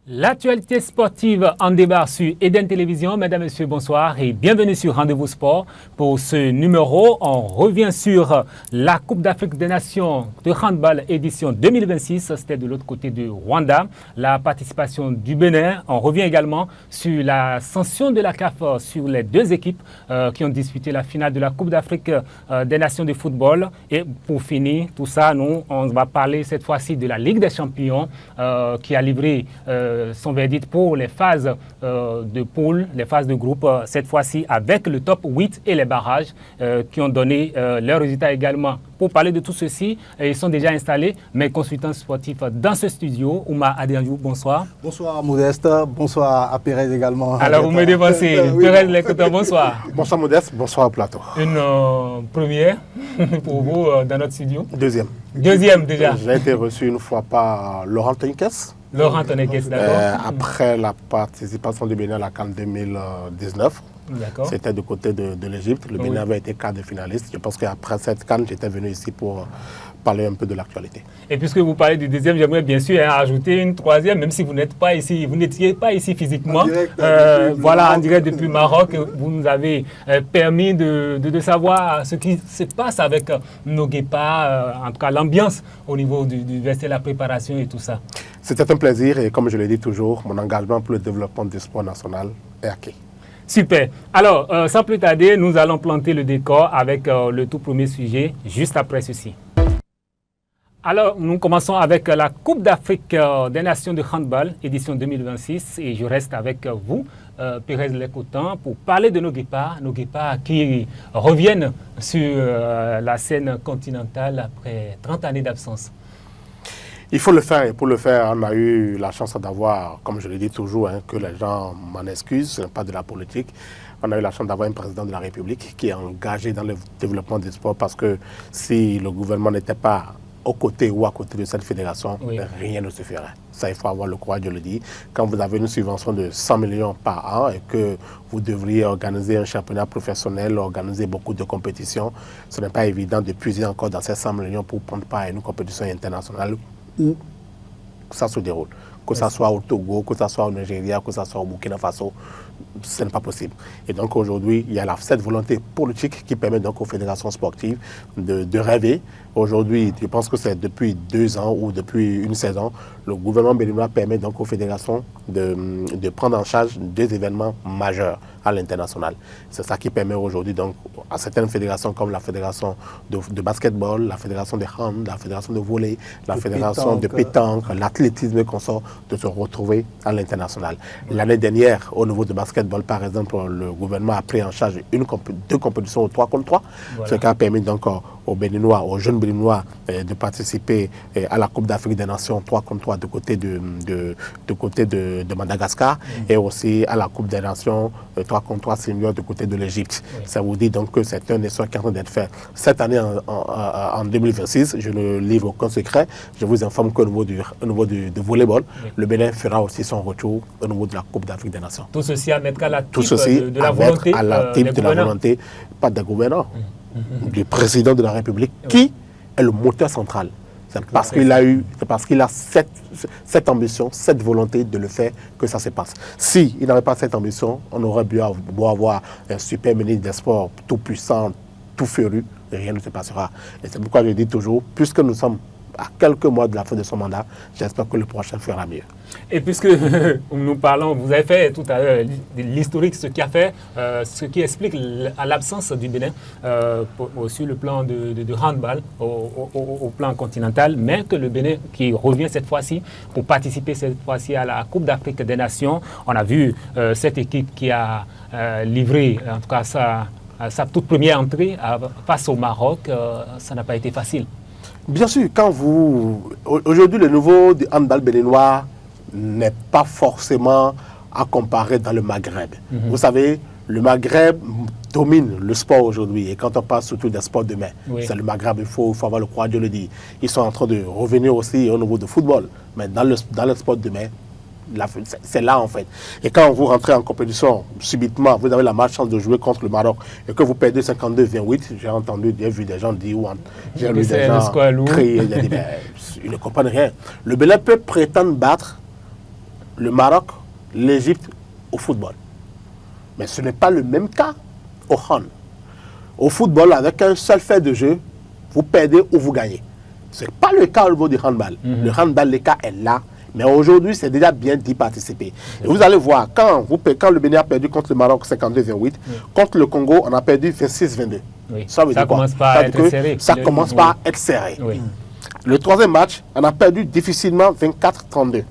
L'actualité sportive en débat sur Eden Télévision. Mesdames et messieurs, bonsoir et bienvenue sur Rendez-vous Sport. Pour ce numéro, on revient sur la Coupe d'Afrique des Nations de handball édition 2026. C'était de l'autre côté du Rwanda. La participation du Bénin. On revient également sur la sanction de la CAF sur les deux équipes qui ont disputé la finale de la Coupe d'Afrique des Nations de football. Et pour finir tout ça, on va parler cette fois-ci de la Ligue des Champions qui a livré son verdict pour les phases de poule, les phases de groupe, cette fois-ci avec le top 8 et les barrages qui ont donné leurs résultats également. Pour parler de tout ceci, ils sont déjà installés, mes consultants sportifs dans ce studio. Ouma Adianjou, bonsoir. Bonsoir Modeste, bonsoir à Pérez également. Alors vous me devancez, Pérez l'écouteur, bonsoir. Bonsoir Modeste, bonsoir au plateau. Une première pour vous dans notre studio. Deuxième déjà. J'ai été reçu une fois par Laurent Tenkes. Laurent Tenkes, d'accord. Après la participation du Bénin à la CAN 2019. C'était du côté de l'Égypte. Le Bénin avait été quart de finaliste. Je pense qu'après cette CAN, j'étais venu ici pour parler un peu de l'actualité. Et puisque vous parlez du deuxième, j'aimerais bien sûr ajouter une troisième, même si vous n'êtes pas ici, vous n'étiez pas ici physiquement. En direct depuis Maroc, vous nous avez permis de savoir ce qui se passe avec nos guépards, en tout cas l'ambiance au niveau du vestiaire, la préparation et tout ça. C'était un plaisir et comme je le dis toujours, mon engagement pour le développement du sport national est acquis. Super. Alors, sans plus tarder, nous allons planter le décor avec le tout premier sujet, juste après ceci. Alors, nous commençons avec la Coupe d'Afrique des Nations de handball, édition 2026. Et je reste avec vous, Pérez Lécoutan, pour parler de nos guépards qui reviennent sur la scène continentale après 30 années d'absence. Il faut le faire et pour le faire, on a eu la chance d'avoir, comme je le dis toujours, que les gens m'en excusent, ce n'est pas de la politique. On a eu la chance d'avoir un président de la République qui est engagé dans le développement du sport parce que si le gouvernement n'était pas aux côtés ou à côté de cette fédération, rien ne se ferait. Ça, il faut avoir le courage de le dire. Quand vous avez une subvention de 100 millions par an et que vous devriez organiser un championnat professionnel, organiser beaucoup de compétitions, ce n'est pas évident de puiser encore dans ces 100 millions pour prendre part à une compétition internationale où ça se déroule. Que ce soit au Togo, que ce soit au Nigeria, que ce soit au Burkina Faso, ce n'est pas possible. Et donc aujourd'hui, il y a cette volonté politique qui permet donc aux fédérations sportives de rêver. Aujourd'hui, je pense que c'est depuis 2 ans ou depuis une saison, le gouvernement béninois permet donc aux fédérations de prendre en charge 2 événements majeurs à l'international. C'est ça qui permet aujourd'hui donc à certaines fédérations comme la fédération de basketball, la fédération de hand, la fédération de volley, la fédération de pétanque, l'athlétisme et consorts de se retrouver à l'international. L'année dernière, au niveau de basketball, par exemple, le gouvernement a pris en charge 2 compétitions au 3 contre 3, ce qui a permis donc aux Béninois, aux jeunes Béninois de participer à la Coupe d'Afrique des Nations 3 contre 3 du côté de Madagascar et aussi à la Coupe des Nations 3 contre 3 seniors du côté de l'Égypte. Ça vous dit donc que c'est un essai qui est en train d'être fait. Cette année, en 2026, je ne livre aucun secret. Je vous informe qu'au niveau du volleyball, le Bénin fera aussi son retour au niveau de la Coupe d'Afrique des Nations. Tout ceci à mettre à la type de la volonté, à la type de la volonté, pas des gouvernants, du président de la République, qui est le moteur central. C'est parce qu'il a cette ambition, cette volonté de le faire que ça se passe. S'il n'avait pas cette ambition, on aurait beau avoir un super ministre des Sports tout puissant, tout féru, rien ne se passera. Et c'est pourquoi je dis toujours, puisque nous sommes à quelques mois de la fin de son mandat, j'espère que le prochain fera mieux. Et puisque nous parlons, vous avez fait tout à l'heure l'historique, ce qui explique l'absence du Bénin sur le plan de handball au plan continental, mais que le Bénin qui revient cette fois-ci pour participer cette fois-ci à la Coupe d'Afrique des Nations. On a vu cette équipe qui a livré en tout cas sa toute première entrée face au Maroc. Ça n'a pas été facile. Bien sûr, aujourd'hui, le niveau du handball béninois n'est pas forcément à comparer dans le Maghreb. Vous savez, le Maghreb domine le sport aujourd'hui. Et quand on parle surtout des sports de main, c'est le Maghreb, il faut avoir le courage de le dire. Ils sont en train de revenir aussi au niveau du football. Mais dans le sport de main, c'est là en fait. Et quand vous rentrez en compétition, subitement, vous avez la malchance de jouer contre le Maroc et que vous perdez 52-28, j'ai vu des gens dire, j'ai vu des gens crier, ils ne comprennent rien. Le Bénin peut prétendre battre le Maroc, l'Égypte au football. Mais ce n'est pas le même cas au hand. Au football, avec un seul fait de jeu, vous perdez ou vous gagnez. Ce n'est pas le cas au niveau du handball. Le handball, l'écart est là. Mais aujourd'hui, c'est déjà bien d'y participer. Et vous allez voir, quand le Bénin a perdu contre le Maroc 52-28, contre le Congo, on a perdu 26-22. Oui. Ça commence pas à être serré. Ça commence pas à être serré. Oui. Le troisième match, on a perdu difficilement 24-32.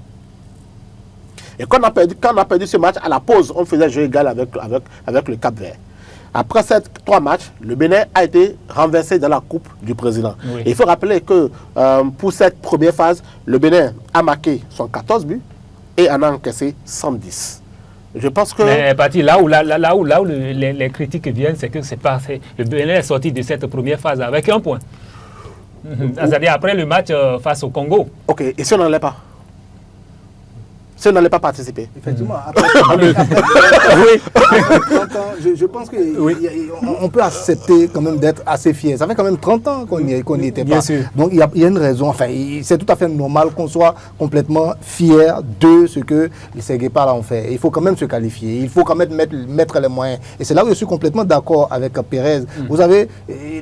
Et quand on a perdu ce match, à la pause, on faisait jeu égal avec le Cap-Vert. Après ces 3 matchs, le Bénin a été renversé dans la coupe du président. Oui. Et il faut rappeler que pour cette première phase, le Bénin a marqué son 14 buts et en a encaissé 110. Je pense que... Mais parti là où les critiques viennent, c'est que le Bénin est sorti de cette première phase avec 1 point. C'est-à-dire après le match face au Congo. Ok, et si on n'en allait pas? Si on n'allait pas participer? Effectivement, après 30 ans, je pense qu'on peut accepter quand même d'être assez fier. Ça fait quand même 30 ans qu'on n'y était Bien pas. sûr. Donc il y a une raison, enfin c'est tout à fait normal qu'on soit complètement fier de ce que ces guépards ont fait. Il faut quand même se qualifier, il faut quand même mettre les moyens. Et c'est là où je suis complètement d'accord avec Pérez. Vous savez,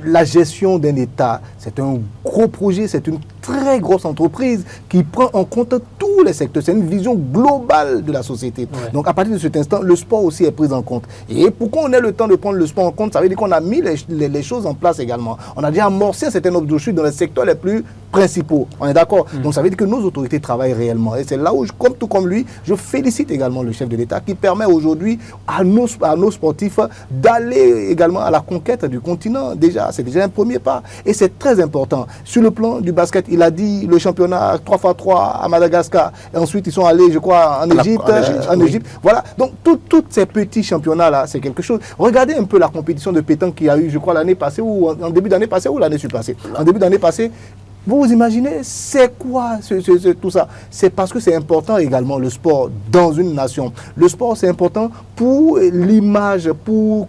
la gestion d'un État, c'est un gros projet, c'est une très grosse entreprise qui prend en compte tous les secteurs. C'est une vision globale de la société. Ouais. Donc à partir de cet instant, le sport aussi est pris en compte. Et pour qu'on ait le temps de prendre le sport en compte, ça veut dire qu'on a mis les choses en place également. On a déjà amorcé un certain nombre de choses dans les secteurs les plus principaux. On est d'accord? Donc ça veut dire que nos autorités travaillent réellement. Et c'est là où, tout comme lui, je félicite également le chef de l'État qui permet aujourd'hui à nos sportifs d'aller également à la conquête du continent. Déjà, c'est déjà un premier pas. Et c'est très important. Sur le plan du basket, il a dit le championnat 3x3 à Madagascar. Et ensuite, ils sont allés, je crois, en Égypte. Voilà. Donc, tous ces petits championnats-là, c'est quelque chose. Regardez un peu la compétition de pétanque qu'il y a eu, je crois, l'année passée, ou en début d'année passée, ou l'année passée. En début d'année passée, vous vous imaginez, c'est quoi tout ça? C'est parce que c'est important également le sport dans une nation. Le sport, c'est important pour l'image, pour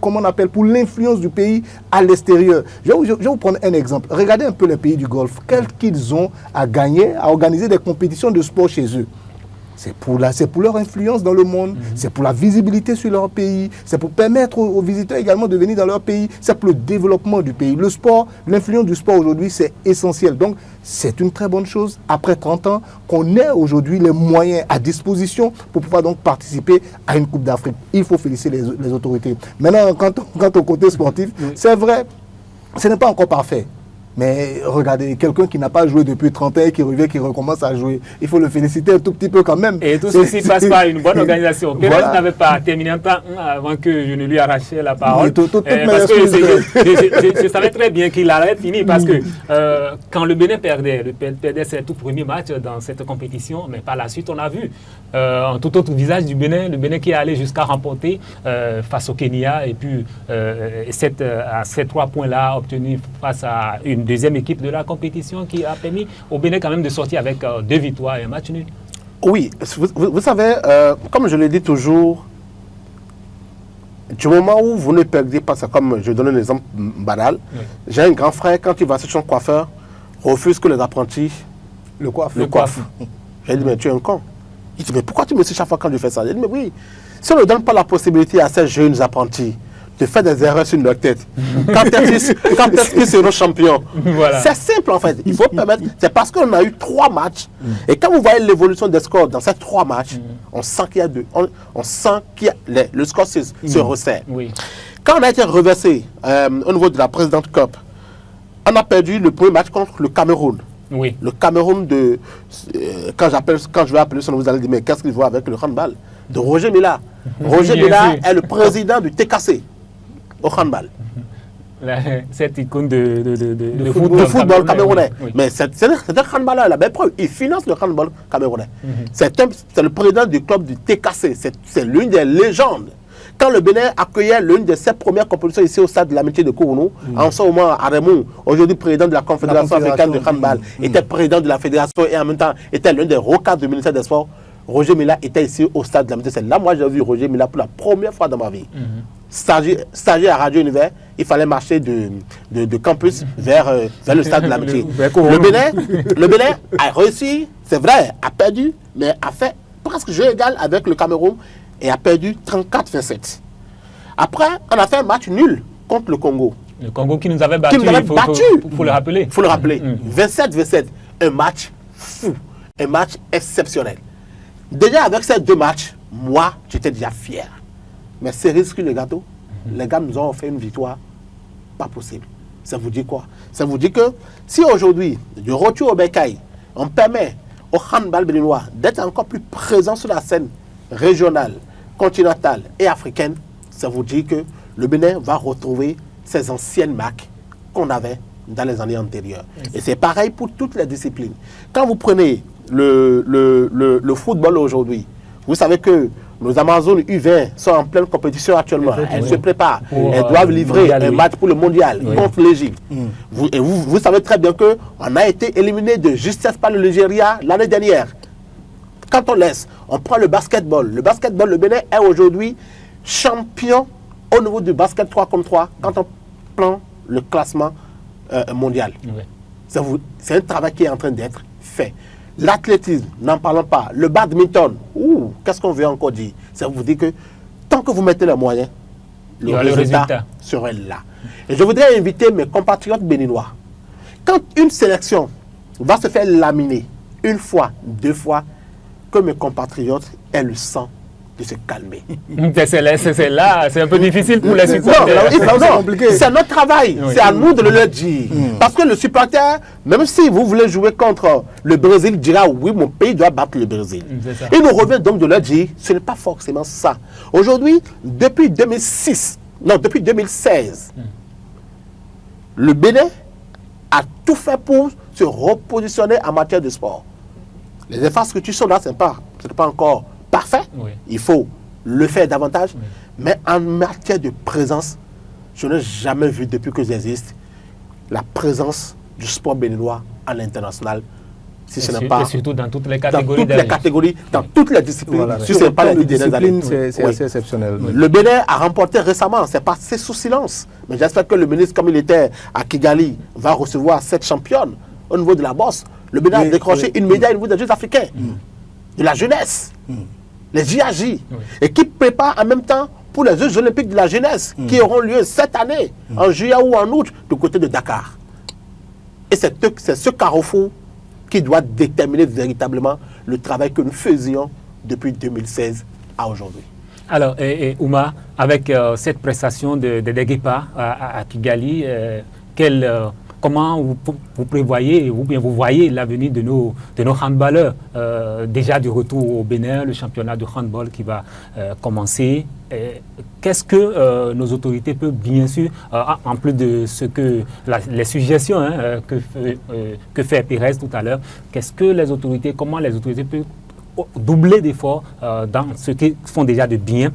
l'influence du pays à l'extérieur. Je vais vous prendre un exemple. Regardez un peu les pays du Golfe. Quels qu'ils ont à gagner, à organiser des compétitions de sport chez eux. C'est pour leur influence dans le monde, c'est pour la visibilité sur leur pays, c'est pour permettre aux visiteurs également de venir dans leur pays, c'est pour le développement du pays. Le sport, l'influence du sport aujourd'hui, c'est essentiel. Donc, c'est une très bonne chose, après 30 ans, qu'on ait aujourd'hui les moyens à disposition pour pouvoir donc participer à une Coupe d'Afrique. Il faut féliciter les autorités. Maintenant, quant au côté sportif, c'est vrai, ce n'est pas encore parfait. Mais regardez, quelqu'un qui n'a pas joué depuis 30 ans et qui revient, qui recommence à jouer, il faut le féliciter un tout petit peu quand même. Et tout ceci passe par une bonne organisation. Pérez n'avait pas terminé un temps avant que je ne lui arrachais la parole. Parce que je savais très bien qu'il allait finir parce que quand le Bénin perdait ses tout premiers matchs dans cette compétition, mais par la suite, on a vu un tout autre visage du Bénin, le Bénin qui est allé jusqu'à remporter face au Kenya et puis ces 3 points-là obtenus face à une deuxième équipe de la compétition qui a permis au Bénin quand même de sortir avec 2 victoires et un match nul. Oui, vous savez, comme je le dis toujours, du moment où vous ne perdez pas, c'est comme je donne un exemple banal, j'ai un grand frère, quand il va chez son coiffeur, refuse que les apprentis le coiffent. J'ai dit, mais tu es un con. Il dit, mais pourquoi tu me dis chaque fois quand je fais ça? J'ai dit, mais oui, si on ne donne pas la possibilité à ces jeunes apprentis de faire des erreurs sur leur tête. Quand est-ce qu'ils seront champions? Voilà. C'est simple en fait. Il faut permettre. C'est parce qu'on a eu 3 matchs. Et quand vous voyez l'évolution des scores dans ces 3 matchs, on sent qu'il y a le score se resserre. Oui. Quand on a été reversé au niveau de la Presidente Cup, on a perdu le premier match contre le Cameroun. Oui. Le Cameroun quand je vais appeler son, vous allez dire, mais qu'est-ce qu'il voit avec le handball? De Roger Mila. Roger Mila est le président du TKC. Au handball. Cette icône de football camerounais. Oui. Mais c'est un handballeur, la belle preuve. Il finance le handball camerounais. C'est le président du club du TKC. C'est l'une des légendes. Quand le Bénin accueillait l'une de ses premières compétitions ici au stade de l'amitié de Kourounou, en ce moment, Aremou, aujourd'hui président de la Confédération africaine de handball, était président de la fédération et en même temps était l'un des hauts cadres du ministère des Sports. Roger Mila était ici au stade de l'amitié. C'est là, moi, j'ai vu Roger Mila pour la première fois dans ma vie. Stagiaire à Radio Univers, il fallait marcher de campus vers le stade de l'amitié. Le Bénin a réussi, c'est vrai, a perdu, mais a fait presque jeu égal avec le Cameroun et a perdu 34-27. Après, on a fait un match nul contre le Congo. Le Congo qui nous avait battu, il faut le rappeler. Il faut le rappeler. 27-27, un match fou, un match exceptionnel. Déjà avec ces 2 matchs, moi, j'étais déjà fier. Mais cerise sur le gâteau, les gars nous ont fait une victoire pas possible. Ça vous dit quoi? Ça vous dit que si aujourd'hui, du retour au Bécaye, on permet au handball béninois d'être encore plus présent sur la scène régionale, continentale et africaine, ça vous dit que le Bénin va retrouver ses anciennes marques qu'on avait dans les années antérieures. Et c'est pareil pour toutes les disciplines. Quand vous prenez le football aujourd'hui, vous savez que nos Amazones U20 sont en pleine compétition actuellement. Elles se préparent. Elles doivent livrer un match pour le mondial contre l'Égypte. Vous savez très bien qu'on a été éliminé de justesse par le Nigeria l'année dernière. Quand on laisse, on prend le basketball. Le basketball, le Bénin est aujourd'hui champion au niveau du basket 3 contre 3 quand on prend le classement mondial. C'est un travail qui est en train d'être fait. L'athlétisme, n'en parlons pas. Le badminton, qu'est-ce qu'on veut encore dire? Ça vous dit que tant que vous mettez les moyens, le résultat serait là. Et je voudrais inviter mes compatriotes béninois. Quand une sélection va se faire laminer 1 fois, 2 fois, que mes compatriotes aient le sang de se calmer. C'est là, c'est un peu difficile pour les supporters. C'est notre travail, c'est à nous de le dire. Parce que le supporter, même si vous voulez jouer contre le Brésil, dira oui, mon pays doit battre le Brésil. Il nous revient donc de leur dire, ce n'est pas forcément ça. Aujourd'hui, depuis 2016, le Bénin a tout fait pour se repositionner en matière de sport. Les infrastructures sont là, ce n'est pas encore parfait, il faut le faire davantage, mais en matière de présence, je n'ai jamais vu depuis que j'existe la présence du sport béninois à l'international. Si ce n'est pas, et surtout dans toutes les catégories, dans toutes les disciplines, si ce n'est pas les disciplines, c'est assez exceptionnel. Le Bénin a remporté récemment, c'est passé sous silence, mais j'espère que le ministre, comme il était à Kigali, va recevoir cette championne au niveau de la bosse. Le Bénin a décroché une médaille au niveau des Jeux africains, de la jeunesse. Les JAJ, et qui préparent en même temps pour les Jeux olympiques de la jeunesse qui auront lieu cette année, en juillet ou en août, du côté de Dakar. Et c'est ce carrefour qui doit déterminer véritablement le travail que nous faisions depuis 2016 à aujourd'hui. Alors, Ouma, avec cette prestation de Deguepa à Kigali, comment vous prévoyez ou bien vous voyez l'avenir de nos handballeurs, déjà du retour au Bénin, le championnat de handball qui va commencer. Qu'est-ce que nos autorités peuvent, bien sûr, en plus de ce que les suggestions que fait Pérez tout à l'heure, comment les autorités peuvent doubler d'efforts dans ce qu'elles font déjà de bien,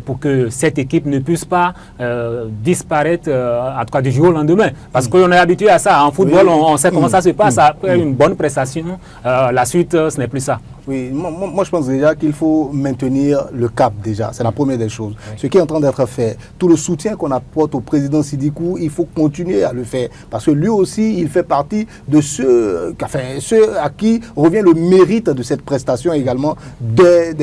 pour que cette équipe ne puisse pas disparaître, en tout cas du jour au lendemain. Parce qu'on est habitué à ça. En football, on sait comment ça se passe. Après une bonne prestation, la suite, ce n'est plus ça. Oui, moi je pense déjà qu'il faut maintenir le cap déjà, c'est la première des choses. Ce qui est en train d'être fait, tout le soutien qu'on apporte au président Sidikou, il faut continuer à le faire. Parce que lui aussi, il fait partie de ceux à qui revient le mérite de cette prestation également des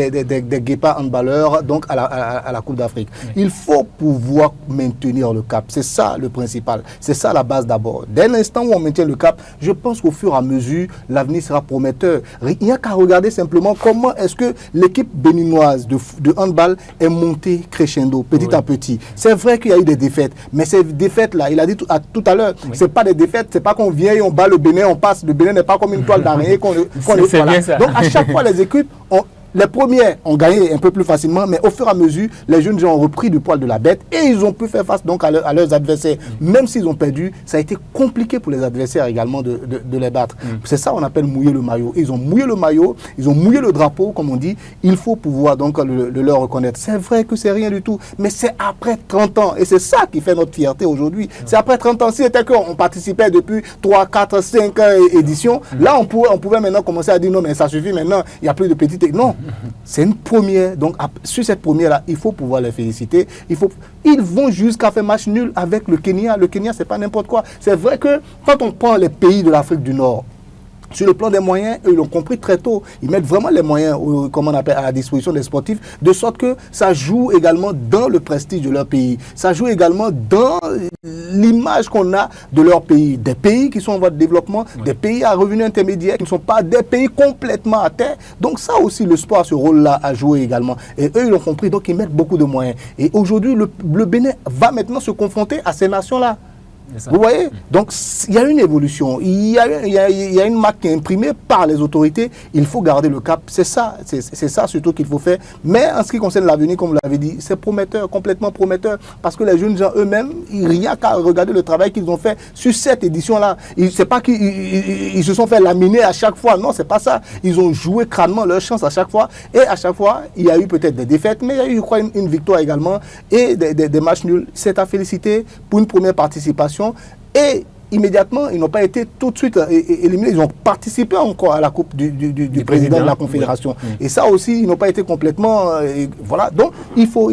Guépa handballeurs, donc à la Coupe d'Afrique. Il faut pouvoir maintenir le cap, c'est ça le principal, c'est ça la base d'abord. Dès l'instant où on maintient le cap, je pense qu'au fur et à mesure, l'avenir sera prometteur. Il n'y a qu'à regarder simplement comment est-ce que l'équipe béninoise de handball est montée crescendo, petit à petit. C'est vrai qu'il y a eu des défaites, mais ces défaites-là, il a dit tout à l'heure, c'est pas des défaites, c'est pas qu'on vient et on bat le Bénin, on passe. Le Bénin n'est pas comme une toile d'araignée qu'on est bien ça. Donc à chaque fois, les équipes les premiers ont gagné un peu plus facilement, mais au fur et à mesure, les jeunes gens ont repris du poil de la bête et ils ont pu faire face donc à leurs adversaires. Même s'ils ont perdu, ça a été compliqué pour les adversaires également de les battre. C'est ça qu'on appelle mouiller le maillot. Ils ont mouillé le maillot, ils ont mouillé le drapeau, comme on dit. Il faut pouvoir donc le leur reconnaître. C'est vrai que c'est rien du tout, mais c'est après 30 ans. Et c'est ça qui fait notre fierté aujourd'hui. C'est après 30 ans. Si c'était qu'on participait depuis 3, 4, 5 éditions, là on pouvait maintenant commencer à dire non, mais ça suffit maintenant, il n'y a plus de petites... Non. C'est une première, donc sur cette première-là, il faut pouvoir les féliciter. Ils vont jusqu'à faire match nul avec le Kenya. Le Kenya, c'est pas n'importe quoi. C'est vrai que quand on prend les pays de l'Afrique du Nord, Sur le plan des moyens, eux, ils l'ont compris très tôt. Ils mettent vraiment les moyens comment on appelle, à la disposition des sportifs, de sorte que ça joue également dans le prestige de leur pays. Ça joue également dans l'image qu'on a de leur pays. Des pays qui sont en voie de développement, des pays à revenus intermédiaires, qui ne sont pas des pays complètement à terre. Donc ça aussi, le sport a ce rôle-là à jouer également. Et eux, ils l'ont compris, donc ils mettent beaucoup de moyens. Et aujourd'hui, le Bénin va maintenant se confronter à ces nations-là. Vous voyez? Donc, il y a une évolution, il y a une marque qui est imprimée par les autorités, il faut garder le cap, c'est ça surtout qu'il faut faire. Mais en ce qui concerne l'avenir, comme vous l'avez dit, c'est prometteur, complètement prometteur, parce que les jeunes gens eux-mêmes, il n'y a qu'à regarder le travail qu'ils ont fait sur cette édition-là. C'est pas qu'ils se sont fait laminer à chaque fois, non, c'est pas ça. Ils ont joué crânement leur chance à chaque fois, et à chaque fois, il y a eu peut-être des défaites, mais il y a eu, je crois, une victoire également, et des matchs nuls. C'est à féliciter pour une première participation. Et immédiatement, ils n'ont pas été tout de suite éliminés. Ils ont participé encore à la coupe du président de la Confédération. Oui. Et ça aussi, ils n'ont pas été complètement... voilà. Donc, il faut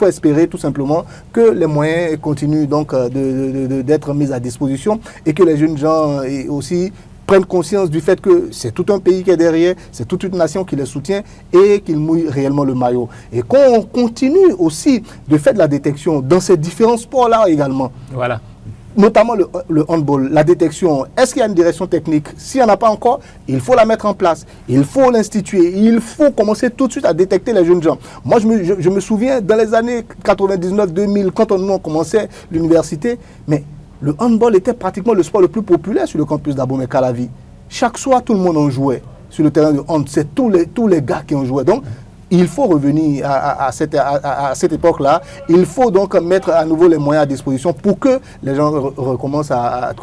espérer tout simplement que les moyens continuent donc d'être mis à disposition et que les jeunes gens aussi prennent conscience du fait que c'est tout un pays qui est derrière, c'est toute une nation qui les soutient et qu'ils mouillent réellement le maillot. Et qu'on continue aussi de faire de la détection dans ces différents sports-là également. Voilà. Notamment le handball, la détection. Est-ce qu'il y a une direction technique? S'il n'y en a pas encore, il faut la mettre en place. Il faut l'instituer. Il faut commencer tout de suite à détecter les jeunes gens. Moi, je me souviens, dans les années 99-2000, quand on commençait l'université, mais le handball était pratiquement le sport le plus populaire sur le campus d'Abomey-Calavi. Chaque soir, tout le monde en jouait sur le terrain de hand. C'est tous les gars qui en jouaient. Donc, il faut revenir à cette époque-là. Il faut donc mettre à nouveau les moyens à disposition pour que les gens recommencent à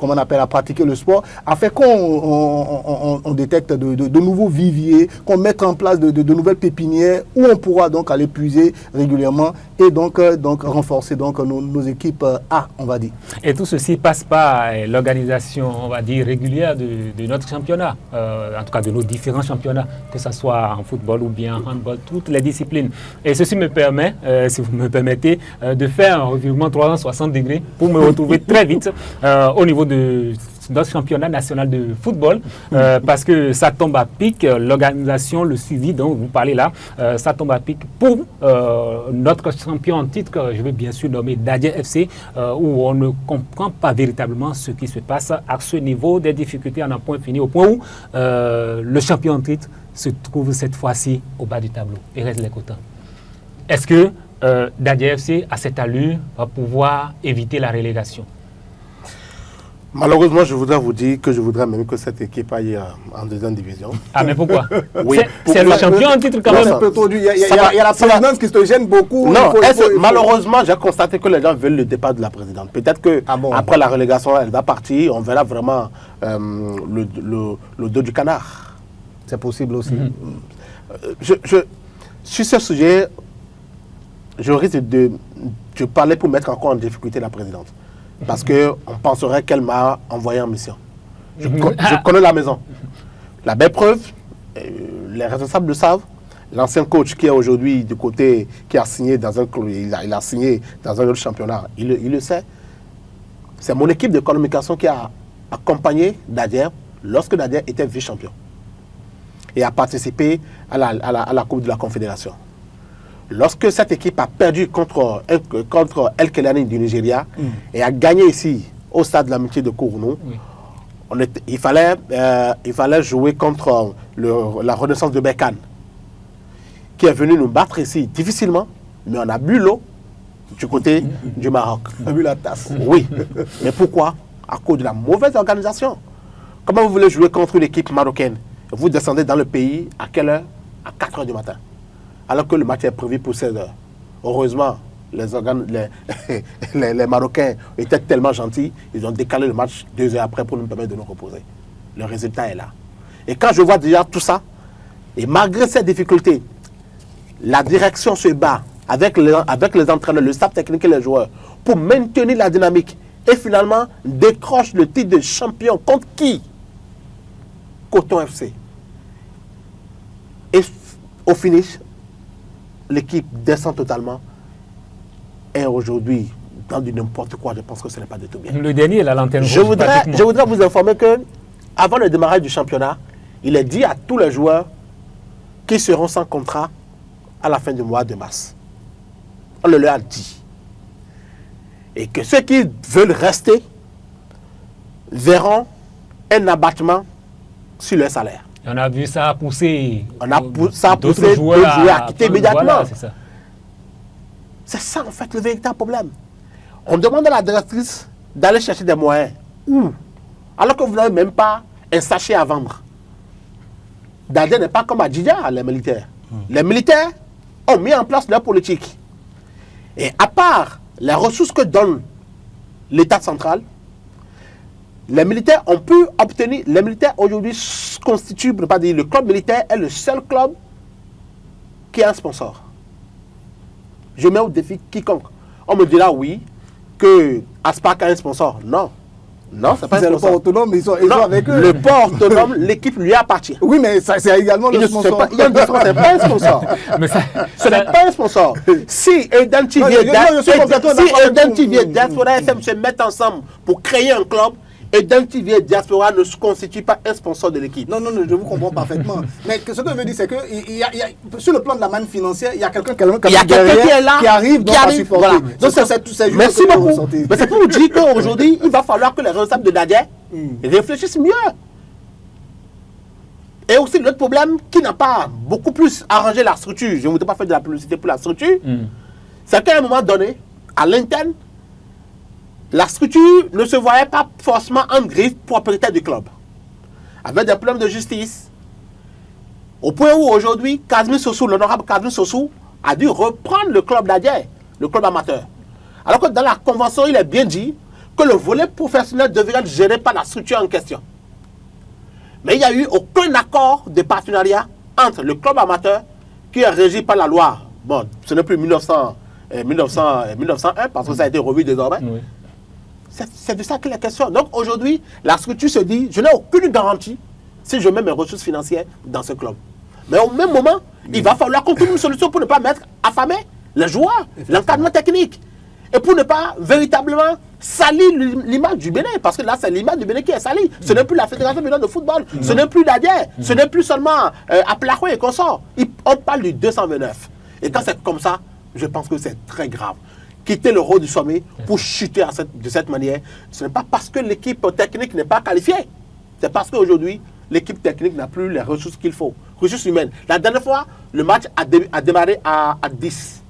pratiquer le sport, afin qu'on détecte de nouveaux viviers, qu'on mette en place de nouvelles pépinières où on pourra donc aller puiser régulièrement et donc renforcer donc nos équipes A, on va dire. Et tout ceci passe par l'organisation, on va dire, régulière de notre championnat, en tout cas de nos différents championnats, que ce soit en football ou bien en handball, toutes les disciplines. Et ceci me permet, si vous me permettez, de faire un revirement 360 degrés pour me retrouver très vite au niveau de notre championnat national de football, parce que ça tombe à pic, l'organisation, le suivi dont vous parlez là, ça tombe à pic pour notre champion en titre, je vais bien sûr nommer Dadier FC, où on ne comprend pas véritablement ce qui se passe à ce niveau des difficultés en un point fini, au point où le champion en titre se trouve cette fois-ci au bas du tableau et reste les quotas. Est-ce que Dadier FC, à cette allure, va pouvoir éviter la relégation? Malheureusement, je voudrais vous dire que je voudrais même que cette équipe aille en deuxième division. Ah, mais pourquoi? Oui, c'est le champion en titre quand même. Il y a la présidence qui te gêne beaucoup. Non, malheureusement, j'ai constaté que les gens veulent le départ de la présidente. Peut-être que après la relégation, elle va partir. On verra vraiment le dos du canard. C'est possible aussi. Sur ce sujet, je risque de parler pour mettre encore en difficulté la présidente. Parce qu'on penserait qu'elle m'a envoyé en mission. Je connais la maison. La belle preuve, les responsables le savent. L'ancien coach qui est aujourd'hui du côté, qui a signé dans un club, il a signé dans un autre championnat, il le sait. C'est mon équipe de communication qui a accompagné Dadier lorsque Dadier était vice-champion. Et a participé à la Coupe de la Confédération. Lorsque cette équipe a perdu contre El Kelani du Nigeria et a gagné ici au stade de l'amitié de Kourounou, il fallait jouer contre la Renaissance de Berkane, qui est venu nous battre ici difficilement, mais on a bu l'eau du côté du Maroc. On a bu la tasse. Oui, mais pourquoi? À cause de la mauvaise organisation. Comment vous voulez jouer contre une équipe marocaine? Vous descendez dans le pays à quelle heure? À 4 heures du matin. Alors que le match est prévu pour 16 heures. Heureusement, les Marocains étaient tellement gentils, ils ont décalé le match 2 heures après pour nous permettre de nous reposer. Le résultat est là. Et quand je vois déjà tout ça, et malgré ces difficultés, la direction se bat avec les entraîneurs, le staff technique et les joueurs pour maintenir la dynamique et finalement décroche le titre de champion contre qui? Coton FC. Et au finish, l'équipe descend totalement et aujourd'hui, dans du n'importe quoi, je pense que ce n'est pas du tout bien. Le dernier, la lanterne rouge. Je voudrais vous informer que avant le démarrage du championnat, il est dit à tous les joueurs qu'ils seront sans contrat à la fin du mois de mars. On le leur a dit. Et que ceux qui veulent rester verront un abattement sur leur salaire. On a vu ça pousser. Ça a poussé d'autres joueurs à quitter immédiatement. Voilà, c'est ça. C'est ça, en fait, le véritable problème. On demande à la directrice d'aller chercher des moyens. Où? Alors que vous n'avez même pas un sachet à vendre. Dadje n'est pas comme à Djidja, les militaires. Les militaires ont mis en place leur politique. Et à part les ressources que donne l'État central, les militaires ont pu obtenir. Les militaires aujourd'hui constituent, pour ne pas dire, le club militaire est le seul club qui a un sponsor. Je mets au défi quiconque. On me dira oui, que Aspac a un sponsor. Non. Non, c'est pas un sponsor. Le port autonome, ils sont avec eux. Le port autonome, l'équipe lui appartient. Oui, mais c'est également le sponsor. Il y a une différence, ce n'est pas un sponsor. Ce n'est pas un sponsor. Si Eden TV et Diaspora FM se mettent ensemble pour créer un club, Eden TV et Diaspora ne se constituent pas un sponsor de l'équipe. Non, je vous comprends parfaitement. Mais ce que je veux dire, c'est que sur le plan de la manne financière, il y a quelqu'un qui est là, qui arrive à supporter. Voilà. Donc, merci beaucoup. Mais c'est pour vous dire qu'aujourd'hui, il va falloir que les responsables de Dadje réfléchissent mieux. Et aussi, l'autre problème qui n'a pas beaucoup plus arrangé la structure, je ne voudrais pas faire de la publicité pour la structure, c'est qu'à un moment donné, à l'interne, la structure ne se voyait pas forcément en griffe propriétaire du club. Avec des problèmes de justice. Au point où aujourd'hui, l'honorable Kazmi Sossou a dû reprendre le club Dadje, le club amateur. Alors que dans la convention, il est bien dit que le volet professionnel devrait être géré par la structure en question. Mais il n'y a eu aucun accord de partenariat entre le club amateur qui est régi par la loi. Bon, ce n'est plus 1901 parce que ça a été revu désormais. Oui. C'est de ça qu'il est question. Donc aujourd'hui, la structure se dit, je n'ai aucune garantie si je mets mes ressources financières dans ce club. Mais au même moment, il va falloir qu'on trouve une solution pour ne pas mettre affamé les joueurs, l'encadrement technique. Et pour ne pas véritablement salir l'image du Bénin. Parce que là, c'est l'image du Bénin qui est salie. Ce n'est plus la Fédération béninoise de football. Ce n'est plus Dadje. Ce n'est plus seulement Aplakwe et consorts. On parle du 229. Et quand c'est comme ça, je pense que c'est très grave. Quitter le rôle du sommet pour chuter de cette manière, ce n'est pas parce que l'équipe technique n'est pas qualifiée. C'est parce qu'aujourd'hui, l'équipe technique n'a plus les ressources qu'il faut. Ressources humaines. La dernière fois, le match a démarré à 10.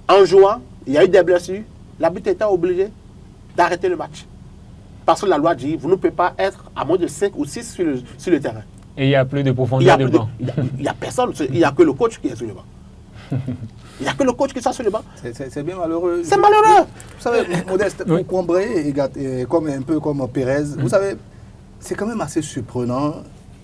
En jouant, il y a eu des blessures. L'arbitre était obligé d'arrêter le match. Parce que la loi dit, vous ne pouvez pas être à moins de 5 ou 6 sur le terrain. Et il n'y a plus de profondeur de banc. Il n'y a personne, il n'y a que le coach qui est sur le banc. Il n'y a que le coach qui soit sur le banc. C'est bien malheureux. C'est malheureux. Vous savez, Modeste, pour Combré, un peu comme Pérez, vous savez, c'est quand même assez surprenant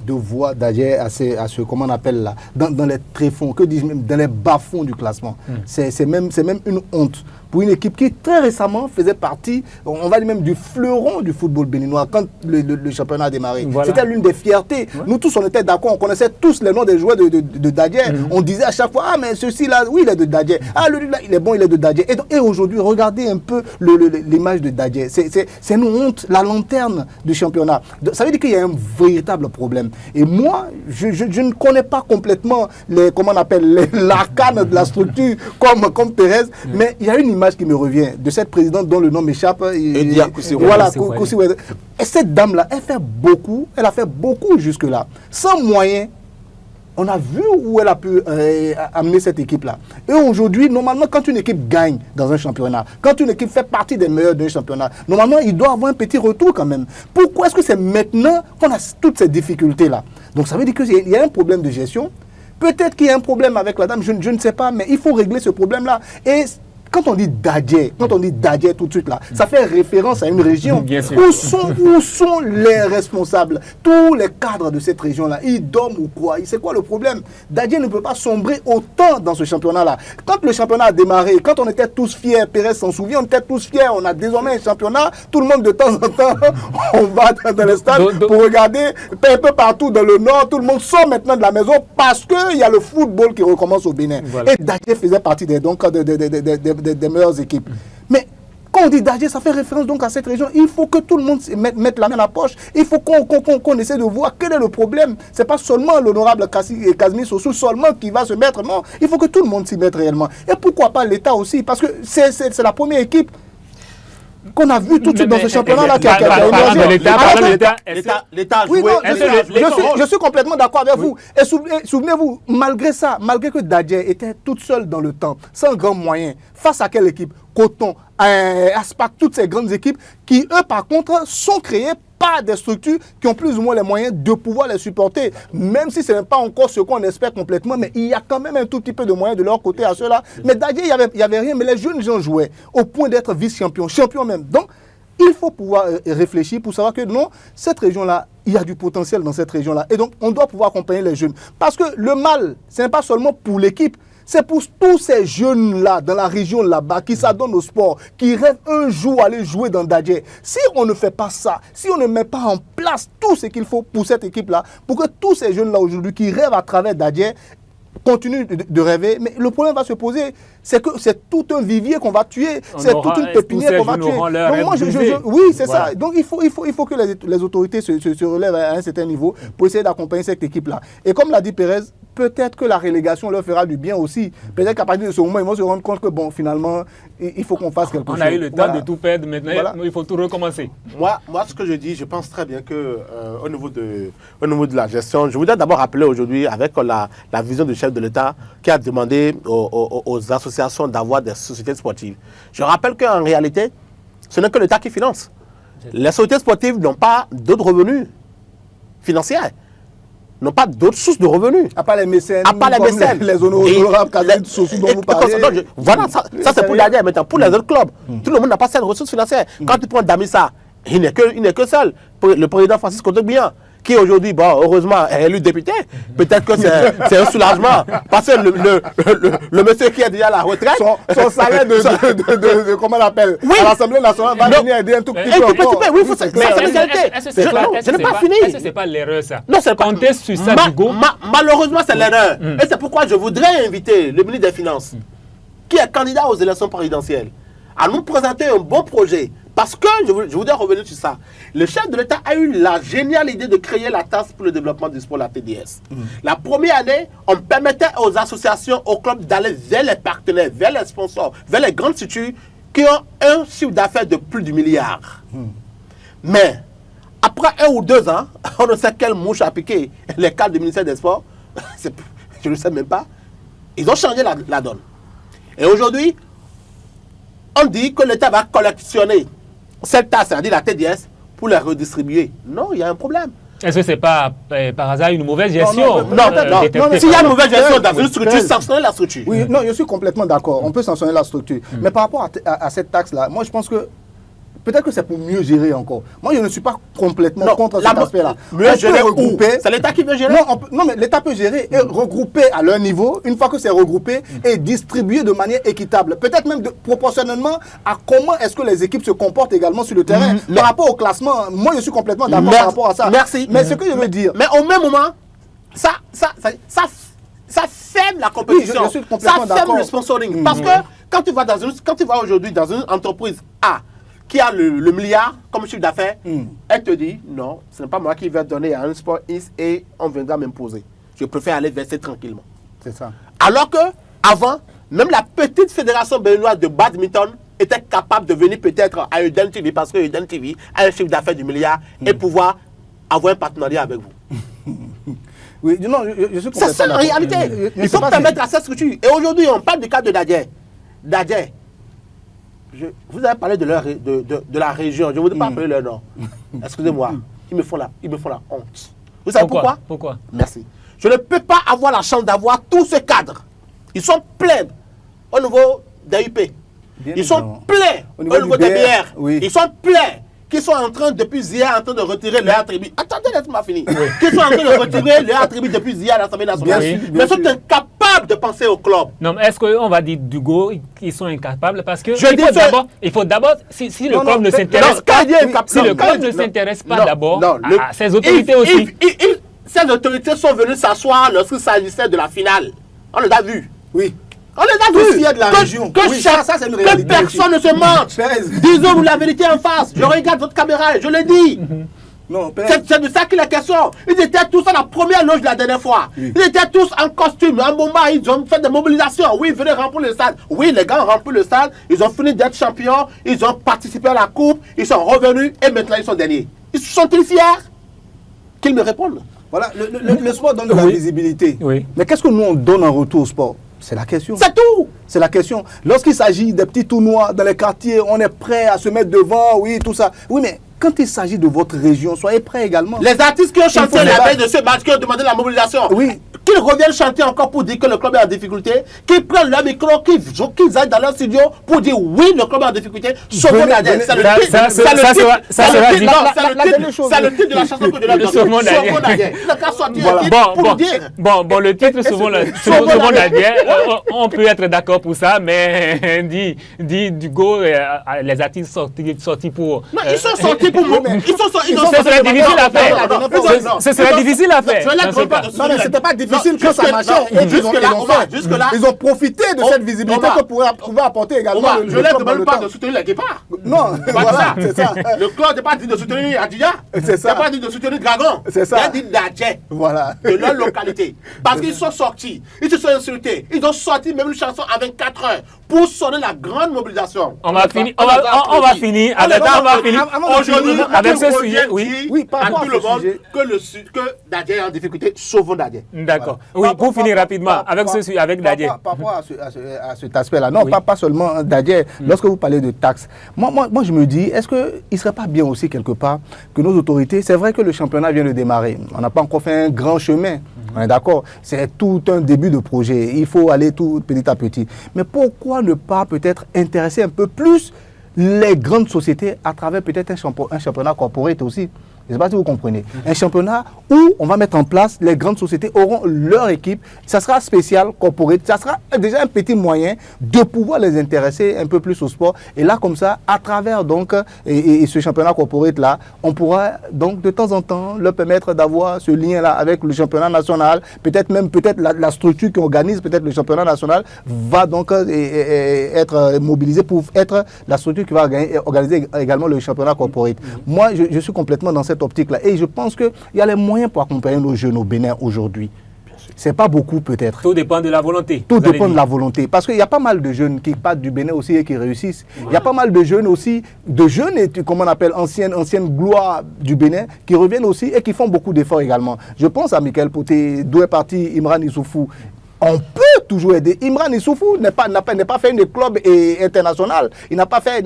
de voir Dadje à ce comment on appelle là, dans les tréfonds, que dis-je même, dans les bas-fonds du classement. C'est même une honte pour une équipe qui très récemment faisait partie, on va dire même du fleuron du football béninois quand le championnat a démarré. Voilà. C'était l'une des fiertés. Ouais. Nous tous, on était d'accord, on connaissait tous les noms des joueurs de Dadje. On disait à chaque fois, ah mais ceci là, oui il est de Dadje. Ah lui là, il est bon, il est de Dadje. Et aujourd'hui, regardez un peu l'image de Dadje. C'est une honte, la lanterne du championnat. Ça veut dire qu'il y a un véritable problème. Et moi, je ne connais pas complètement l'arcane de la structure comme Pérez, mais il y a une image qui me revient de cette présidente dont le nom m'échappe. Voilà, et cette dame-là, elle a fait beaucoup jusque-là. Sans moyens, on a vu où elle a pu amener cette équipe-là. Et aujourd'hui, normalement, quand une équipe gagne dans un championnat, quand une équipe fait partie des meilleurs d'un championnat, normalement, il doit avoir un petit retour quand même. Pourquoi est-ce que c'est maintenant qu'on a toutes ces difficultés-là? Donc ça veut dire qu'il y a un problème de gestion. Peut-être qu'il y a un problème avec la dame, je ne sais pas, mais il faut régler ce problème-là. Et quand on dit Dadje, tout de suite là, ça fait référence à une région. Où sont les responsables? Tous les cadres de cette région-là, ils dorment ou quoi? C'est quoi le problème? Dadje ne peut pas sombrer autant dans ce championnat-là. Quand le championnat a démarré, quand on était tous fiers, Pérez s'en souvient, on était tous fiers, on a désormais un championnat, tout le monde de temps en temps, on va dans les stades pour regarder, un peu partout dans le nord, tout le monde sort maintenant de la maison parce qu'il y a le football qui recommence au Bénin. Voilà. Et Dadje faisait partie des meilleures équipes. Mais Quand on dit Dadje, ça fait référence donc à cette région. Il faut que tout le monde mette la main à la poche. Il faut qu'on essaie de voir quel est le problème. Ce n'est pas seulement l'honorable Casimir Sossou seulement qui va se mettre. Non, il faut que tout le monde s'y mette réellement. Et pourquoi pas l'État aussi? Parce que c'est la première équipe qu'on a vu tout de suite dans ce championnat-là qui a émergé. L'État a oui, joué. non, je suis complètement d'accord avec vous. Et souvenez-vous, malgré ça, malgré que Dadje était toute seule dans le temps, sans grands moyens, face à quelle équipe? Coton, Aspac, toutes ces grandes équipes qui, eux, par contre, sont créées par des structures qui ont plus ou moins les moyens de pouvoir les supporter. Même si ce n'est pas encore ce qu'on espère complètement, mais il y a quand même un tout petit peu de moyens de leur côté à ceux-là. Mais Dadje, il n'y avait rien, mais les jeunes gens jouaient au point d'être vice-champion, champion même. Donc, il faut pouvoir réfléchir pour savoir que non, cette région-là, il y a du potentiel dans cette région-là. Et donc, on doit pouvoir accompagner les jeunes. Parce que le mal, ce n'est pas seulement pour l'équipe, c'est pour tous ces jeunes-là, dans la région là-bas, qui s'adonnent au sport, qui rêvent un jour aller jouer dans Dadje. Si on ne fait pas ça, si on ne met pas en place tout ce qu'il faut pour cette équipe-là, pour que tous ces jeunes-là aujourd'hui qui rêvent à travers Dadje continuent de rêver, mais le problème va se poser, c'est que c'est tout un vivier qu'on va tuer, c'est toute une pépinière qu'on va tuer. Donc moi, oui, c'est ça. Donc il faut que les autorités se relèvent à un certain niveau pour essayer d'accompagner cette équipe-là. Et comme l'a dit Pérez, peut-être que la relégation leur fera du bien aussi. Peut-être qu'à partir de ce moment, ils vont se rendre compte que, bon, finalement, il faut qu'on fasse quelque chose. On a eu le temps de tout perdre, maintenant, il faut tout recommencer. Moi, ce que je dis, je pense très bien qu'au niveau de la gestion, je voudrais d'abord rappeler aujourd'hui, avec la vision du chef de l'État, qui a demandé aux associations d'avoir des sociétés sportives. Je rappelle qu'en réalité, ce n'est que l'État qui finance. Les sociétés sportives n'ont pas d'autres revenus financiers. N'ont pas d'autres sources de revenus. À part les mécènes, les honorables dont vous parlez. Voilà, ça c'est pour Dadje. Maintenant, pour les autres clubs, tout le monde n'a pas cette ressource financière. Quand tu prends Damissa, il n'est que seul. Le président Francis Cotobian, qui aujourd'hui, bon, heureusement, est élu député. Peut-être que c'est un soulagement. Parce que le monsieur qui est déjà à la retraite... Son salaire de comment on l'appelle, à l'Assemblée nationale va venir aider un tout petit peu. Oui, il faut c'est la spécialité. Ce n'est pas fini. Est-ce que ce n'est pas l'erreur, ça? Non, c'est compter sur ça, Hugo. Malheureusement, c'est l'erreur. Et c'est pourquoi je voudrais inviter le ministre des Finances, qui est candidat aux élections présidentielles, à nous présenter un bon projet. Parce que, je voudrais revenir sur ça, le chef de l'État a eu la géniale idée de créer la taxe pour le développement du sport, la TDS. La première année, on permettait aux associations, aux clubs d'aller vers les partenaires, vers les sponsors, vers les grandes structures qui ont un chiffre d'affaires de plus du milliard. Mais, après 1 ou 2 ans, on ne sait quelle mouche a piqué les cadres du ministère des Sports, je ne sais même pas, ils ont changé la donne. Et aujourd'hui, on dit que l'État va collectionner cette taxe, c'est-à-dire la TDS, pour la redistribuer. Non, il y a un problème. Est-ce que ce n'est pas par hasard une mauvaise gestion? Non. S'il y a une mauvaise gestion dans une structure, sanctionner la structure. Oui, non, je suis complètement d'accord. On peut sanctionner la structure. Mais par rapport à cette taxe-là, moi je pense que peut-être que c'est pour mieux gérer encore. Moi, je ne suis pas complètement contre cet aspect-là. Mieux gérer, c'est l'État qui veut gérer. Non, mais l'État peut gérer et regrouper à leur niveau, une fois que c'est regroupé, et distribuer de manière équitable. Peut-être même proportionnellement à comment est-ce que les équipes se comportent également sur le terrain. Par rapport au classement, moi, je suis complètement d'accord par rapport à ça. Merci. Mais ce que je veux dire... Mais au même moment, ça ferme la compétition. Oui, je suis complètement ça ferme le sponsoring. Parce que quand tu vas aujourd'hui dans une entreprise A, qui a le milliard comme chiffre d'affaires, elle te dit, non, ce n'est pas moi qui vais donner à un sport X et on viendra m'imposer. Je préfère aller verser tranquillement. C'est ça. Alors que avant, même la petite fédération béninoise de badminton était capable de venir peut-être à Eden TV, parce que Eden TV a un chiffre d'affaires du milliard, et pouvoir avoir un partenariat avec vous. Oui, non, je suis complètement d'accord. C'est ça la réalité. Il faut permettre à cette structure. Et aujourd'hui, on parle du cas de Dadje. Dadje. Vous avez parlé de la région, je ne voudrais pas appeler leur nom. Excusez-moi, ils me font la honte. Vous savez pourquoi? Merci. Je ne peux pas avoir la chance d'avoir tous ces cadres. Ils sont pleins au niveau des UP. Ils sont pleins au niveau des BR. Oui. Ils sont pleins qui sont en train, depuis hier, en train de retirer leur attribut. Attendez, laisse-moi finir. Qui sont en train de retirer leur attribut depuis hier à l'Assemblée nationale. Mais sont incapables de penser au club. Non, mais est-ce qu'on va dire d'Hugo qu'ils sont incapables? Parce que il faut d'abord, si le club ne s'intéresse pas, si le club ne s'intéresse pas d'abord à ces autorités aussi. Ces autorités sont venues s'asseoir lorsqu'il s'agissait de la finale. On les a vus. Oui. On les a Tous vus. fiers de la région. Que, Oui, ça, c'est une réalité que personne ne se mente. Pérez. Disons-nous la vérité en face. Je regarde votre caméra et je le dis. Non, Pérez. C'est de ça qu'il est question. Ils étaient tous à la première loge de la dernière fois. Oui. Ils étaient tous en costume, en bomba. Ils ont fait des mobilisations. Oui, ils venaient remplir le stade. Oui, les gars ont rempli le stade. Ils ont fini d'être champions. Ils ont participé à la coupe. Ils sont revenus et maintenant ils sont derniers. Ils sont-ils fiers? Qu'ils me répondent. Voilà, le sport donne de la visibilité. Oui. Mais qu'est-ce que nous, on donne en retour au sport? C'est la question. C'est tout. C'est la question. Lorsqu'il s'agit des petits tournois dans les quartiers, on est prêt à se mettre devant, oui, tout ça. Oui, mais quand il s'agit de votre région, soyez prêts également. Les artistes qui ont chanté faut la débattre. veille de ce match, qui ont demandé la mobilisation, Oui. qu'ils reviennent chanter encore pour dire que le club est en difficulté, qu'ils prennent leur micro, qu'ils aillent dans leur studio pour dire oui, le club est en difficulté, sauvons la dette. C'est le titre de la chanson que je leur donne. Sauvons la dette. Le cas sorti pour dire. Bon, le titre, Sauvons la dette, on peut être d'accord pour ça, mais dit Dugo, les artistes sortis pour... Non, ils sont sortis pour moi. Ce serait difficile à faire. Ce serait difficile à faire. Non, mais c'était pas difficile quand ça marchait. Ils ont profité de cette visibilité que pouvait apporter également. Je ne leur demande pas de soutenir les guépards. Non, voilà, c'est ça. Le club n'est pas dit de soutenir Adja. C'est ça. Il n'est pas dit de soutenir Dragon. C'est ça. Il a dit d'Adjet. Voilà. De leur localité. Parce qu'ils sont sortis, ils se sont insultés. Ils ont sorti même une chanson à 24 heures pour sonner la grande mobilisation. On va finir Aujourd'hui, avec ce sujet. Oui, par à rapport tout à le ce monde sujet. que Dadje est en difficulté, sauvons Dadje. D'accord. Oui, pour finir rapidement avec ce sujet, avec Dadje. Par rapport à cet aspect-là, non, pas seulement Dadje. Lorsque vous parlez de taxes, moi je me dis, est-ce qu'il ne serait pas bien aussi quelque part que nos autorités, c'est vrai que le championnat vient de démarrer, on n'a pas encore fait un grand chemin, on est d'accord, c'est tout un début de projet, il faut aller tout petit à petit. Mais pourquoi ne pas peut-être intéresser un peu plus les grandes sociétés à travers peut-être un championnat corporate aussi? Je ne sais pas si vous comprenez. Un championnat où on va mettre en place, les grandes sociétés auront leur équipe, ça sera spécial, corporate, ça sera déjà un petit moyen de pouvoir les intéresser un peu plus au sport. Et là, comme ça, à travers donc et ce championnat corporate-là, on pourra donc de temps en temps leur permettre d'avoir ce lien-là avec le championnat national. Peut-être même la structure qui organise peut-être le championnat national va donc être mobilisée pour être la structure qui va organiser également le championnat corporate. Moi, je suis complètement dans cette optique-là. Et je pense qu'il y a les moyens pour accompagner nos jeunes au Bénin aujourd'hui. C'est pas beaucoup peut-être. Tout dépend de la volonté. Tout dépend de la volonté. Parce qu'il y a pas mal de jeunes qui partent du Bénin aussi et qui réussissent. Il y a pas mal de jeunes aussi, comment on appelle, anciennes gloires du Bénin, qui reviennent aussi et qui font beaucoup d'efforts également. Je pense à Michael Poté, d'où est parti Imran Issoufou. On peut toujours aider. Imran Issoufou n'a pas fait une club international. Il n'a pas fait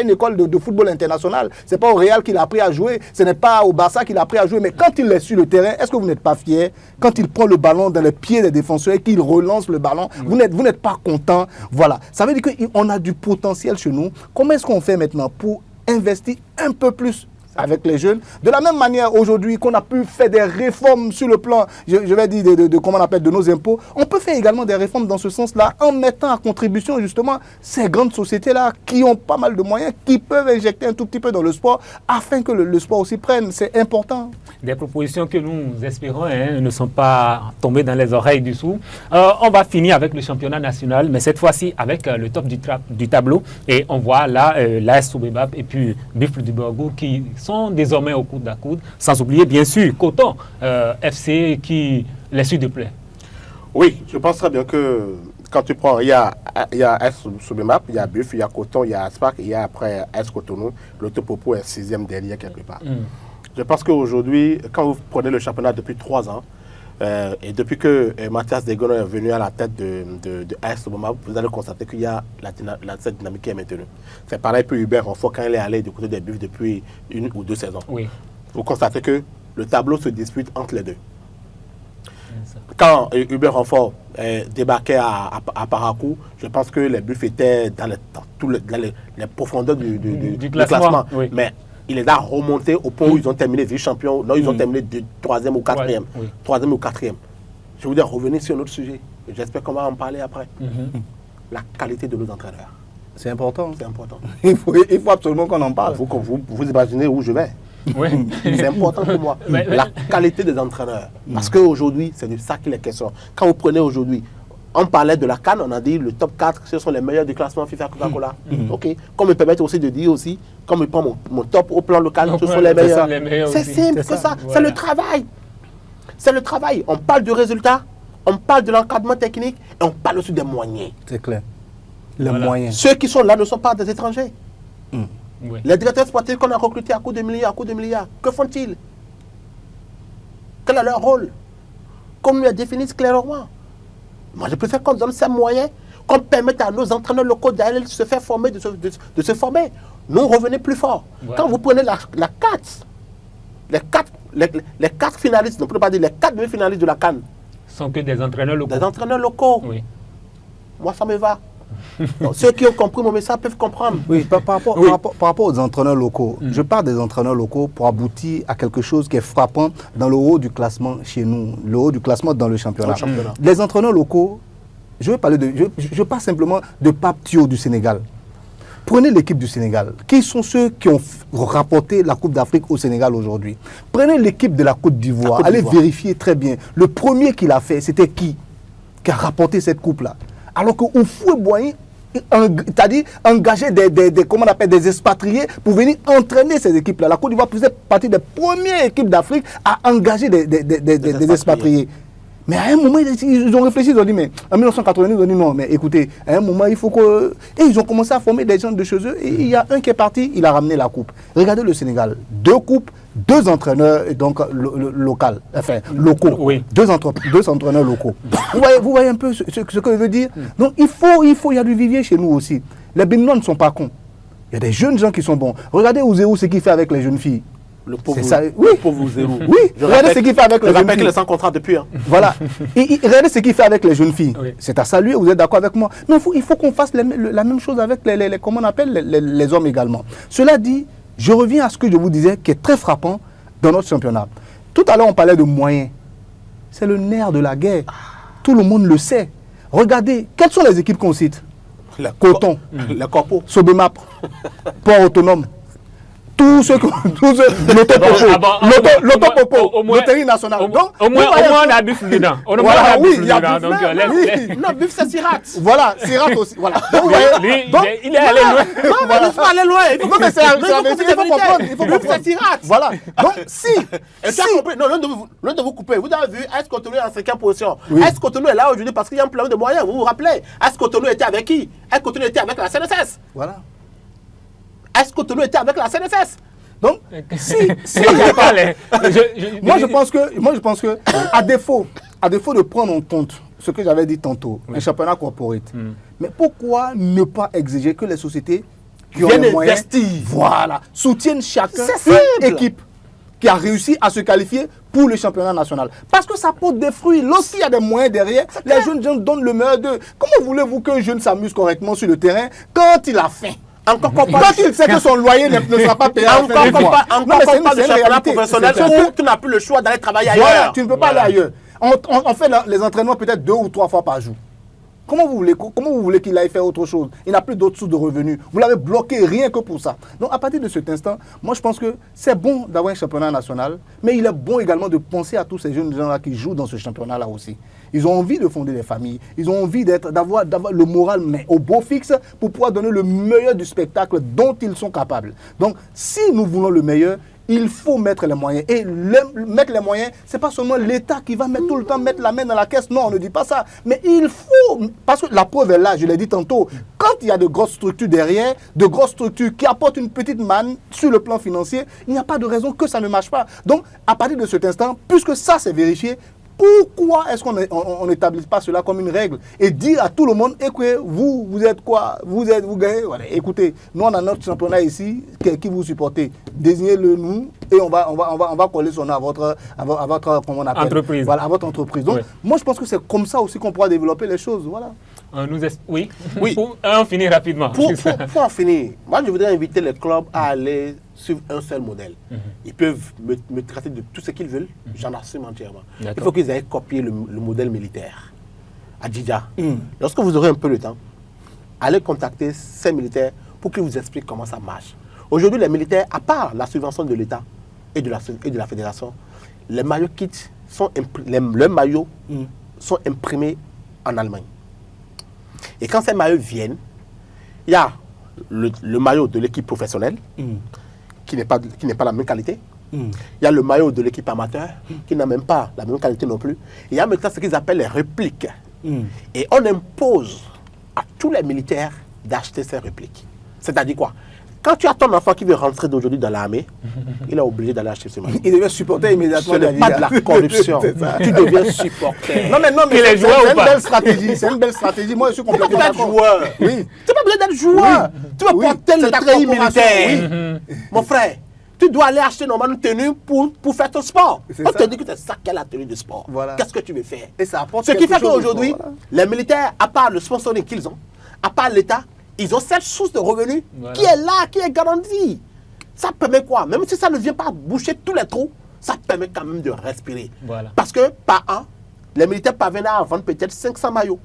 une école de football international. Ce n'est pas au Real qu'il a appris à jouer. Ce n'est pas au Barça qu'il a appris à jouer. Mais quand il est sur le terrain, est-ce que vous n'êtes pas fier? Quand il prend le ballon dans les pieds des défenseurs et qu'il relance le ballon, vous n'êtes pas content. Voilà. Ça veut dire qu'on a du potentiel chez nous. Comment est-ce qu'on fait maintenant pour investir un peu plus avec les jeunes? De la même manière, aujourd'hui, qu'on a pu faire des réformes sur le plan, je vais dire, comment on appelle, de nos impôts, on peut faire également des réformes dans ce sens-là, en mettant à contribution, justement, ces grandes sociétés-là, qui ont pas mal de moyens, qui peuvent injecter un tout petit peu dans le sport, afin que le sport aussi prenne. C'est important. Des propositions que nous espérons ne sont pas tombées dans les oreilles du sourd. On va finir avec le championnat national, mais cette fois-ci avec le top du tableau. Et on voit là l'AS Soubebap et puis Buffle du Borgo qui sont désormais au coude à coude, sans oublier bien sûr Coton FC qui les suit de près. Oui, je pense très bien que quand tu prends, il y a AS Soubemap, il y a Buff, il y a Coton, il y a Aspac, il y a après AS Cotonou, le Topopo est 6e derrière quelque part. Je pense qu'aujourd'hui, quand vous prenez le championnat depuis 3 ans, et depuis que Mathias Degono est venu à la tête de AS Soubemap, vous allez constater qu'il y a cette dynamique qui est maintenue. C'est pareil pour Hubert Renfort quand il est allé du côté des Buffs depuis 1 ou 2 saisons. Oui. Vous constatez que le tableau se dispute entre les deux. Quand Hubert Renfort débarquait à Parakou, je pense que les Buffs étaient dans les profondeurs du classement. Oui. Mais il les a remontés au point où ils ont terminé vice-champions. Non, ils ont terminé 3e ou 4e. 3e ou 4e. Je voudrais revenir sur un autre sujet. J'espère qu'on va en parler après. La qualité de nos entraîneurs. C'est important. C'est important. Il faut absolument qu'on en parle. Vous imaginez où je vais. Oui. C'est important pour moi. La qualité des entraîneurs. Parce qu'aujourd'hui, c'est de ça qu'il est question. Quand vous prenez aujourd'hui On parlait de la CAN, on a dit le top 4, ce sont les meilleurs du classement FIFA Coca-Cola. Ok. Comme me permettre aussi de dire aussi, comme je prends mon top au plan local, ce sont les meilleurs. C'est simple que ça. Voilà. C'est le travail. C'est le travail. On parle du résultat, on parle de l'encadrement technique et on parle aussi des moyens. C'est clair. Les moyens. Ceux qui sont là ne sont pas des étrangers. Oui. Les directeurs sportifs qu'on a recrutés à coups de milliards, que font-ils? Quel est leur rôle? Qu'on nous les définisse clairement. Moi, je préfère qu'on donne ces moyens, qu'on permette à nos entraîneurs locaux d'aller se faire former, de se former. Nous, revenez plus fort. Voilà. Quand vous prenez les quatre finalistes, on ne peut pas dire les 4 demi-finalistes de la CAN. Sont que des entraîneurs locaux. Des entraîneurs locaux. Oui. Moi, ça me va. Donc, ceux qui ont compris mon message peuvent comprendre. Oui, par rapport aux entraîneurs locaux, je parle des entraîneurs locaux pour aboutir à quelque chose qui est frappant dans le haut du classement chez nous, le haut du classement dans le championnat. Les entraîneurs locaux, je parle simplement de Pape Thiaw du Sénégal. Prenez l'équipe du Sénégal. Qui sont ceux qui ont rapporté la Coupe d'Afrique au Sénégal aujourd'hui? Prenez l'équipe de la Côte d'Ivoire. Allez vérifier très bien. Le premier qui l'a fait, c'était qui a rapporté cette coupe-là? Alors que Houphouët-Boigny, c'est-à-dire engager des expatriés pour venir entraîner ces équipes-là. La Côte d'Ivoire faisait partie des premières équipes d'Afrique à engager des expatriés. Mais à un moment, ils ont réfléchi, ils ont dit, mais en 1990, ils ont dit non, mais écoutez, à un moment, il faut que... Et ils ont commencé à former des gens de chez eux, et il y a un qui est parti, il a ramené la coupe. Regardez le Sénégal, 2 coupes, 2 entraîneurs donc, locaux, oui. 2 entraîneurs locaux. Vous voyez un peu ce que je veux dire? Donc il y a du vivier chez nous aussi. Les Béninois ne sont pas cons. Il y a des jeunes gens qui sont bons. Regardez Ouzérou ce qu'il fait avec les jeunes filles. Le pauvre, ça, oui. Le pauvre Zéro. Oui, regardez ce qu'il fait avec les jeunes filles. Je rappelle qu'il est sans contrat depuis. Hein. Voilà. Regardez ce qu'il fait avec les jeunes filles. Oui. C'est à saluer, vous êtes d'accord avec moi. Mais il faut qu'on fasse la même chose avec comment on appelle les hommes également. Cela dit, je reviens à ce que je vous disais qui est très frappant dans notre championnat. Tout à l'heure, on parlait de moyens. C'est le nerf de la guerre. Tout le monde le sait. Regardez, quelles sont les équipes qu'on cite? Coton, les corpos, Sobemap, Port Autonome. Tous ceux l'autopopo, loterie nationale. Donc, au moins on a Buff dedans. Voilà, oui, il y a Buff. Non, Buff c'est Sirat. Voilà, Sirat aussi. Voilà. Il est allé loin. Non, mais il faut aller loin. Il faut comprendre. Buff c'est Sirat. Voilà. Donc, si. Non, l'un de vous couper. Vous avez vu AS Cotonou en 5e position. AS Cotonou est là aujourd'hui parce qu'il y a un plan de moyens. Vous vous rappelez, AS Cotonou était avec qui? AS Cotonou était avec la CNSS. Voilà. Est-ce que Cotonou était avec la CNSS? Donc, moi je pense que à défaut de prendre en compte ce que j'avais dit tantôt, un championnat corporate, mais pourquoi ne pas exiger que les sociétés qui ont les moyens, voilà, soutiennent chacun une équipe qui a réussi à se qualifier pour le championnat national. Parce que ça porte des fruits. Lorsqu'il y a des moyens derrière, les jeunes gens donnent le meilleur d'eux. Comment voulez-vous qu'un jeune s'amuse correctement sur le terrain quand il a faim? Quand il sait que son loyer ne sera pas payé à la fin du mois. Encore pas de championnat professionnel où tu n'as plus le choix d'aller travailler ailleurs. Voilà, tu ne peux pas aller ailleurs. On fait les entraînements peut-être 2 ou 3 fois par jour. Comment vous voulez qu'il aille faire autre chose? Il n'a plus d'autres sources de revenus. Vous l'avez bloqué rien que pour ça. Donc à partir de cet instant, moi je pense que c'est bon d'avoir un championnat national, mais il est bon également de penser à tous ces jeunes gens-là qui jouent dans ce championnat-là aussi. Ils ont envie de fonder des familles, ils ont envie d'avoir le moral mais au beau fixe pour pouvoir donner le meilleur du spectacle dont ils sont capables. Donc si nous voulons le meilleur, il faut mettre les moyens. Et mettre les moyens, ce n'est pas seulement l'État qui va tout le temps mettre la main dans la caisse. Non, on ne dit pas ça. Mais il faut, parce que la preuve est là, je l'ai dit tantôt, quand il y a de grosses structures derrière, de grosses structures qui apportent une petite manne sur le plan financier, il n'y a pas de raison que ça ne marche pas. Donc, à partir de cet instant, puisque ça c'est vérifié, pourquoi est-ce qu'on n'établit pas cela comme une règle et dire à tout le monde, écoutez, vous êtes quoi? Vous gagnez. Voilà. Écoutez, nous on a notre championnat ici, qui vous supportez. Désignez-le nous et on va coller son nom à votre comment on appelle, entreprise. Voilà, à votre entreprise. Donc, moi je pense que c'est comme ça aussi qu'on pourra développer les choses. Voilà. Oui. Pour en finir rapidement. Pour en finir, moi je voudrais inviter les clubs à aller suivre un seul modèle. Ils peuvent me traiter de tout ce qu'ils veulent, j'en assume entièrement. Il faut qu'ils aillent copier le modèle militaire à Djidja. Lorsque vous aurez un peu de temps, allez contacter ces militaires pour qu'ils vous expliquent comment ça marche. Aujourd'hui, les militaires, à part la subvention de l'État et de la fédération, les maillots kits sont imprimés en Allemagne. Et quand ces maillots viennent, il y a le maillot de l'équipe professionnelle, qui n'est pas la même qualité. Il y a le maillot de l'équipe amateur, qui n'a même pas la même qualité non plus. Il y a maintenant ce qu'ils appellent les répliques. Et on impose à tous les militaires d'acheter ces répliques. C'est-à-dire quoi? Quand tu as ton enfant qui veut rentrer d'aujourd'hui dans l'armée, il est obligé d'aller acheter ce maillot. Il devait supporter immédiatement. Ce n'est pas de la corruption. Tu deviens supporter. Non, mais est c'est une belle stratégie. C'est une belle stratégie. Moi, je suis Tu n'as pas complètement besoin d'être d'accord. joueur. Oui. Tu n'as pas besoin d'être joueur. Oui. Tu vas Oui. porter le C'est ta treillis corporation. militaire. Mon frère, tu dois aller acheter normalement une tenue pour faire ton sport. C'est On ça. te dit que c'est ça qu'est la tenue de sport. Voilà. Qu'est-ce que tu veux faire? Et ça apporte Ce qui quelque fait chose au qu'aujourd'hui, sport, voilà. les militaires, à part le sponsoring qu'ils ont, à part l'État, ils ont cette source de revenus Voilà. qui est là, qui est garantie. Ça permet quoi? Même si ça ne vient pas boucher tous les trous, ça permet quand même de respirer. Voilà. Parce que par an, les militaires parviennent à vendre peut-être 500 maillots.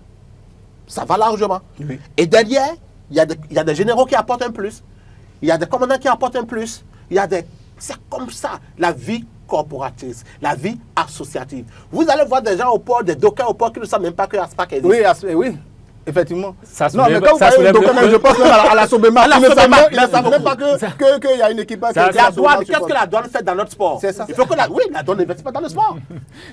Ça va largement. Oui. Et derrière, il y a des généraux qui apportent un plus. Il y a des commandants qui apportent un plus. C'est comme ça, la vie corporative, la vie associative. Vous allez voir des gens au port, des dockers au port qui ne savent même pas que Aspac existe. Oui, effectivement. Ça Non, mais soulève- quand vous ça parlez de soulève document, le- je pense même à la Sobema. À la Ils ne savent Sobema, même- ils ne merci savent même pas beaucoup. qu'il y a une équipe qui Ça, est La douane, qu'est-ce que la douane fait dans notre sport? C'est ça. Il faut que la douane n'investisse pas dans le sport.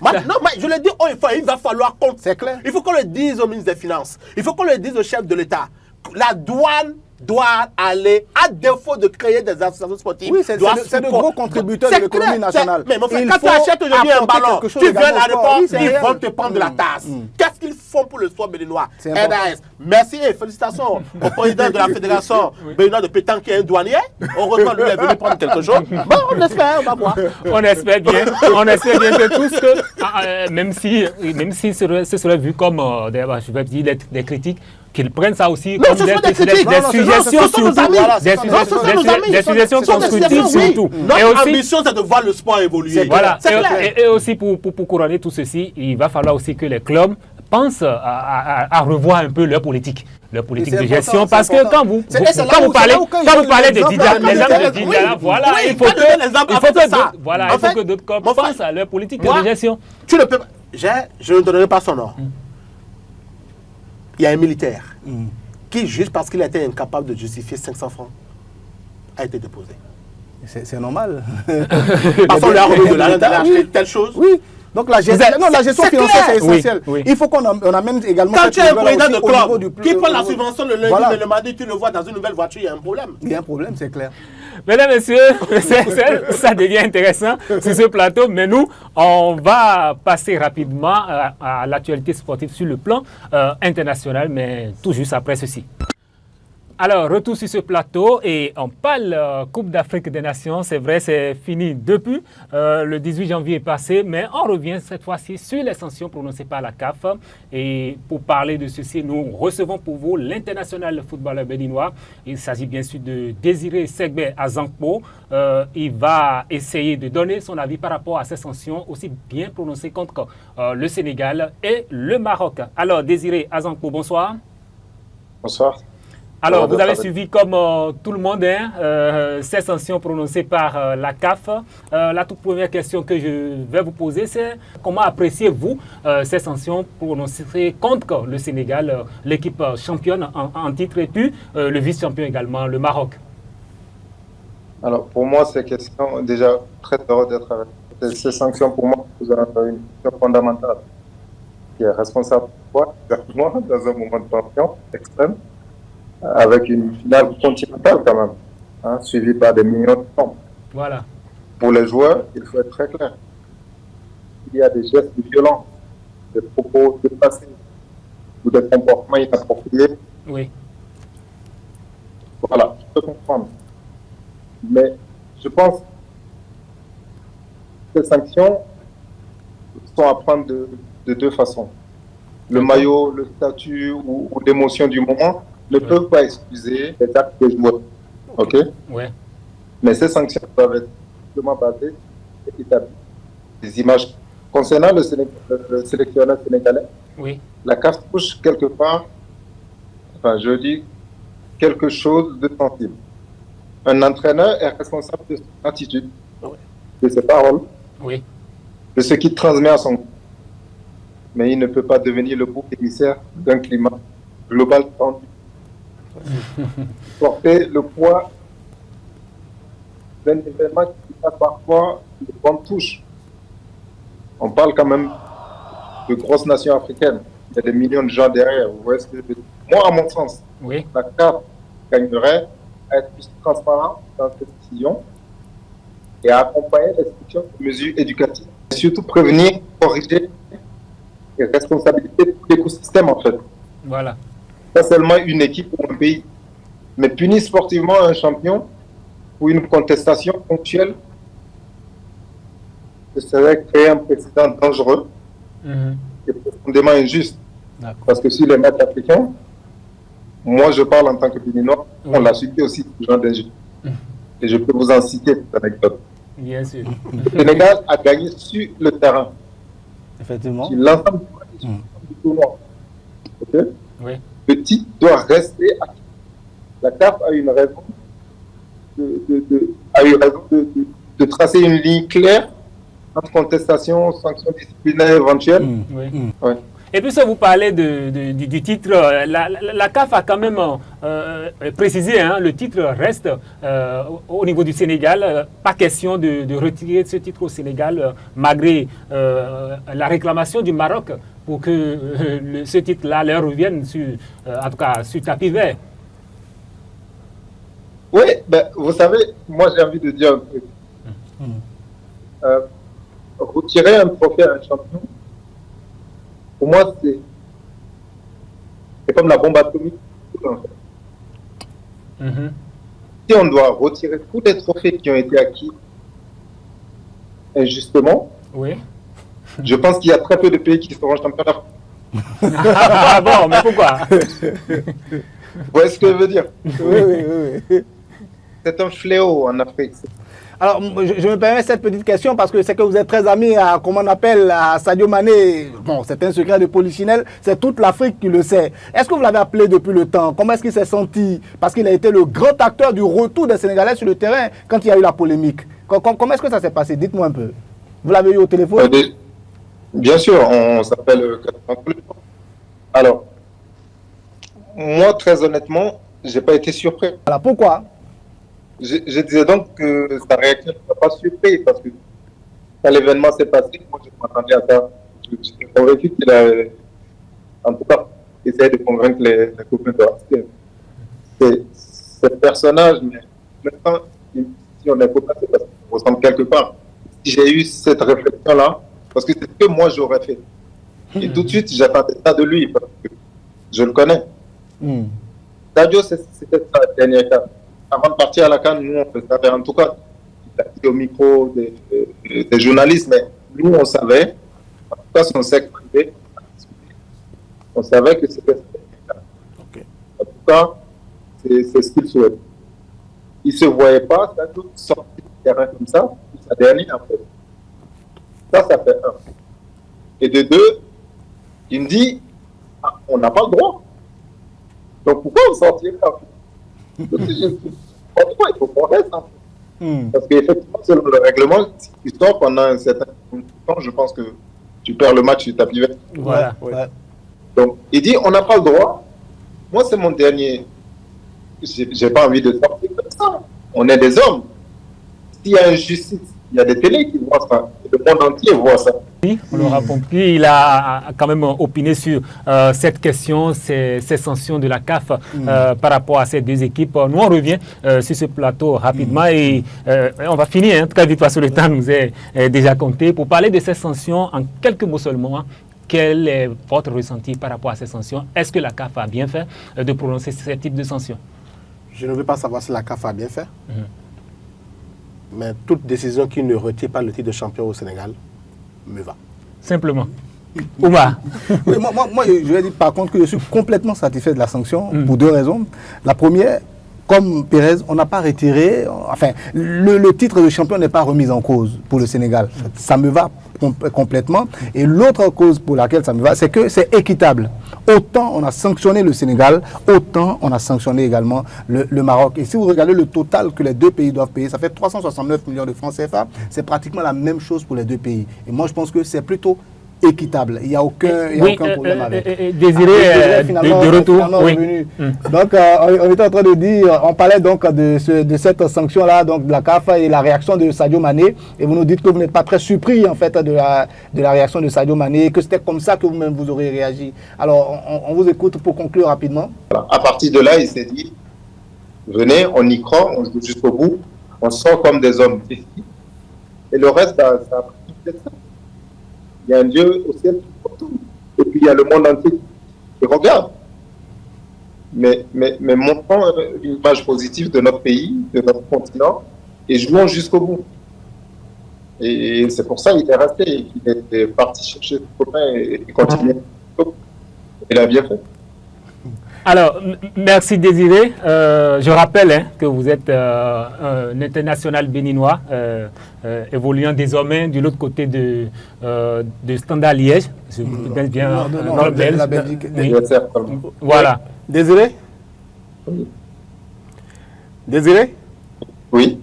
Non, mais je le dis, il va falloir qu'on... C'est clair. Il faut qu'on le dise au ministre des Finances. Il faut qu'on le dise au chef de l'État. La douane doit aller, à défaut de créer des associations sportives. Oui, c'est de gros contributeurs de C'est l'économie clair, nationale. Mais mon frère, Il quand tu faut achètes aujourd'hui un apporter ballon, quelque chose tu viens également à au sport. l'aéroport, Oui, c'est ils réel. vont te prendre de la tasse. Qu'est-ce qu'ils font pour le sport béninois? C'est important. RDS. Merci et félicitations au président de la fédération béninoise de pétanque qui est un douanier. Heureusement, lui, il est venu prendre quelque chose. Bon, on espère, on va voir. On espère bien que tout ce que, même si ce serait vu comme, je vais dire, des critiques, qu'ils prennent ça aussi Non, comme ce sont des critiques. des Non, suggestions ce sont nos surtout, amis. des Non, ce sont nos amis. suggestions Ce sont des constructives suggestions, oui. surtout. Et Notre aussi, ambition, c'est de voir le sport évoluer. voilà. C'est clair. Et aussi pour couronner tout ceci, il va falloir aussi que les clubs pensent à revoir un peu leur politique Et de c'est gestion. important, Parce c'est que important. quand vous C'est là où parlez ils de donnent Didier, l'exemple les militaire. de Didier, voilà, Oui, il faut pas donner l'exemple avec ça. il En faut fait, que d'autres clubs mon frère, pensent à leur politique moi, de gestion. Tu ne peux pas. Je ne donnerai pas son nom. Il y a un militaire qui, juste parce qu'il a été incapable de justifier 500 francs, a été déposé. C'est normal. Parce qu'on lui a remis de l'argent d'aller Oui. acheter telle chose. Oui. Donc la gestion, Vous êtes- la gestion c'est financière, c'est clair. essentiel. Oui, oui. Il faut qu'on amène également Quand cette tu es un nouvelle président aussi de au niveau club du qui prend la au niveau- subvention le lundi, Voilà. mais le mardi, tu le vois dans une nouvelle voiture, il y a un problème. Il y a un problème, c'est clair. Mesdames, Messieurs, ça devient intéressant sur ce plateau, mais nous, on va passer rapidement à l'actualité sportive sur le plan international, mais tout juste après ceci. Alors, retour sur ce plateau et on parle Coupe d'Afrique des Nations. C'est vrai, c'est fini depuis le 18 janvier passé, mais on revient cette fois-ci sur les sanctions prononcées par la CAF. Et pour parler de ceci, nous recevons pour vous l'international footballeur béninois. Il s'agit bien sûr de Désiré Segbe Azankpo. Il va essayer de donner son avis par rapport à ces sanctions aussi bien prononcées contre le Sénégal et le Maroc. Alors, Désiré Azankpo, bonsoir. Bonsoir. Alors, vous avez suivi comme tout le monde ces sanctions prononcées par la CAF. La toute première question que je vais vous poser, c'est comment appréciez-vous ces sanctions prononcées contre le Sénégal, l'équipe championne en titre, et puis le vice-champion également, le Maroc? Alors, pour moi, ces questions, déjà, très heureux d'être avec vous. Ces sanctions, pour moi, vous avez une question fondamentale qui est responsable de quoi exactement dans un moment de tension extrême, avec une finale continentale quand même, hein, suivie par des millions de francs. Voilà. Pour les joueurs, il faut être très clair. Il y a des gestes violents, des propos dépassés ou des comportements inappropriés. Oui. Voilà, je peux comprendre. Mais je pense que ces sanctions sont à prendre de deux façons. Le maillot, le statut ou l'émotion du moment ne peuvent pas excuser les actes des joueurs. OK? Ouais. Mais ces sanctions doivent être simplement basées et établies. Des images. Concernant le sélectionneur sénégalais, Oui. la CAF touche quelque part, enfin je dis, quelque chose de sensible. Un entraîneur est responsable de son attitude, de ses paroles, Oui. de ce qu'il transmet à son groupe. Mais il ne peut pas devenir le bouc émissaire d'un climat global tendu. Porter le poids d'un événement qui passe parfois de bonnes touches. On parle quand même de grosses nations africaines. Il y a des millions de gens derrière. Vous voyez ce que je veux dire? Moi, à mon sens, Oui. la CAF gagnerait à être plus transparent dans cette décision et à accompagner l'instruction de mesures éducatives. Et surtout prévenir, corriger et responsabiliser tout l'écosystème en fait. Voilà. Pas seulement une équipe ou un pays, mais punir sportivement un champion pour une contestation ponctuelle, ce serait créer un précédent dangereux et profondément injuste. Parce que sur les matchs africains, moi je parle en tant que Béninois, on l'a suivi aussi ce genre d'injustice. Et je peux vous en citer cette anecdote. Bien sûr. Le Sénégal a gagné sur le terrain, Effectivement. sur l'ensemble du tournoi. Ok? Oui. Le titre doit rester acquis. La CAF a une raison de tracer une ligne claire entre contestation, sanctions disciplinaires éventuelles. Oui. Ouais. Et puis, ça vous parlez du titre, la CAF a quand même précisé, hein, le titre reste au niveau du Sénégal. Pas question de retirer ce titre au Sénégal, malgré la réclamation du Maroc pour que ce titre-là leur revienne, en tout cas, sur tapis vert. Oui, ben, vous savez, moi j'ai envie de dire un truc. Retirer un trophée à un champion, pour moi, c'est comme la bombe atomique. En fait. Si on doit retirer tous les trophées qui ont été acquis injustement, Oui. je pense qu'il y a très peu de pays qui seront champions d'Afrique. Ah bon, mais pourquoi? Vous voyez ce que je veux dire? Oui. C'est un fléau en Afrique. Alors, je me permets cette petite question parce que c'est que vous êtes très amis à, comment on appelle, à Sadio Mané. Bon, c'est un secret de polichinelle, c'est toute l'Afrique qui le sait. Est-ce que vous l'avez appelé depuis le temps? Comment est-ce qu'il s'est senti? Parce qu'il a été le grand acteur du retour des Sénégalais sur le terrain quand il y a eu la polémique. Comment est-ce que ça s'est passé? Dites-moi un peu. Vous l'avez eu au téléphone? Bien sûr, on s'appelle Alors, moi, très honnêtement, je n'ai pas été surpris. Voilà, pourquoi? Je disais donc que sa réaction ne m'a pas surpris parce que quand l'événement s'est passé, moi je m'attendais à ça. J'étais convaincu qu'il a, en tout cas, essayé de convaincre les copains de rester. Ce personnage, mais maintenant, si on est copain, c'est parce qu'on ressemble quelque part. Si j'ai eu cette réflexion-là, parce que c'est ce que moi j'aurais fait. Et tout de suite, j'attendais ça de lui parce que je le connais. Sadio, c'était sa dernière carte. Avant de partir à la CAN, nous, on le savait. En tout cas, il a dit au micro des journalistes, mais nous, on savait, en tout cas, son secteur privé, on savait que c'était ça. Ok. En tout cas, c'est ce qu'il souhaite. Il ne se voyait pas, Sadio, sortir du terrain comme ça, pour sa dernière, en fait. Ça fait un. Et de deux, il me dit, on n'a pas le droit. Donc, pourquoi on sortirait en fait? Pourquoi il faut qu'on reste en fait? Parce qu'effectivement, selon le règlement, si tu sors pendant un certain temps, je pense que tu perds le match sur tapis vert. Voilà. Ouais. Donc, il dit on n'a pas le droit. Moi, c'est mon dernier. J'ai pas envie de sortir comme ça. On est des hommes. S'il y a injustice, il y a des télés qui voient ça. Le monde entier voit ça. Oui, on l'aura compris. Il a quand même opiné sur cette question, ces sanctions de la CAF par rapport à ces deux équipes. Nous, on revient sur ce plateau rapidement et on va finir très vite parce que le temps nous est déjà compté. Pour parler de ces sanctions, en quelques mots seulement, quel est votre ressenti par rapport à ces sanctions? Est-ce que la CAF a bien fait de prononcer ce type de sanctions? Je ne veux pas savoir si la CAF a bien fait. Mais toute décision qui ne retire pas le titre de champion au Sénégal me va. Simplement. Oumar. Oui, moi, je vais dire par contre que je suis complètement satisfait de la sanction pour deux raisons. La première, comme Pérez, on n'a pas retiré, enfin, le titre de champion n'est pas remis en cause pour le Sénégal. Ça me va complètement. Et l'autre cause pour laquelle ça me va, c'est que c'est équitable. Autant on a sanctionné le Sénégal, autant on a sanctionné également le Maroc. Et si vous regardez le total que les deux pays doivent payer, ça fait 369 millions de francs CFA. C'est pratiquement la même chose pour les deux pays. Et moi, je pense que c'est plutôt équitable. Il n'y a aucun, aucun problème avec. Désiré de retour. Oui. Donc, on était en train de dire, on parlait donc de cette sanction-là, donc de la CAF et la réaction de Sadio Mané. Et vous nous dites que vous n'êtes pas très surpris, en fait, de la réaction de Sadio Mané, que c'était comme ça que vous-même vous aurez réagi. Alors, on vous écoute pour conclure rapidement. Voilà. À partir de là, il s'est dit, venez, on y croit, on joue jusqu'au bout, on sort comme des hommes. Et le reste, ça a pris peut-être ça. Il y a un Dieu au ciel qui porte tout. Et puis il y a le monde entier qui regarde. Mais montrons une image positive de notre pays, de notre continent, et jouons jusqu'au bout. Et c'est pour ça qu'il est resté, il est parti chercher ses copains et continuer. Il a bien fait. Alors, merci Désiré. Je rappelle que vous êtes un international béninois, évoluant désormais de l'autre côté de Standard Liège. Je pense bien dans le Belge. La Belgique. Oui. Voilà. Désiré? Désiré? Oui.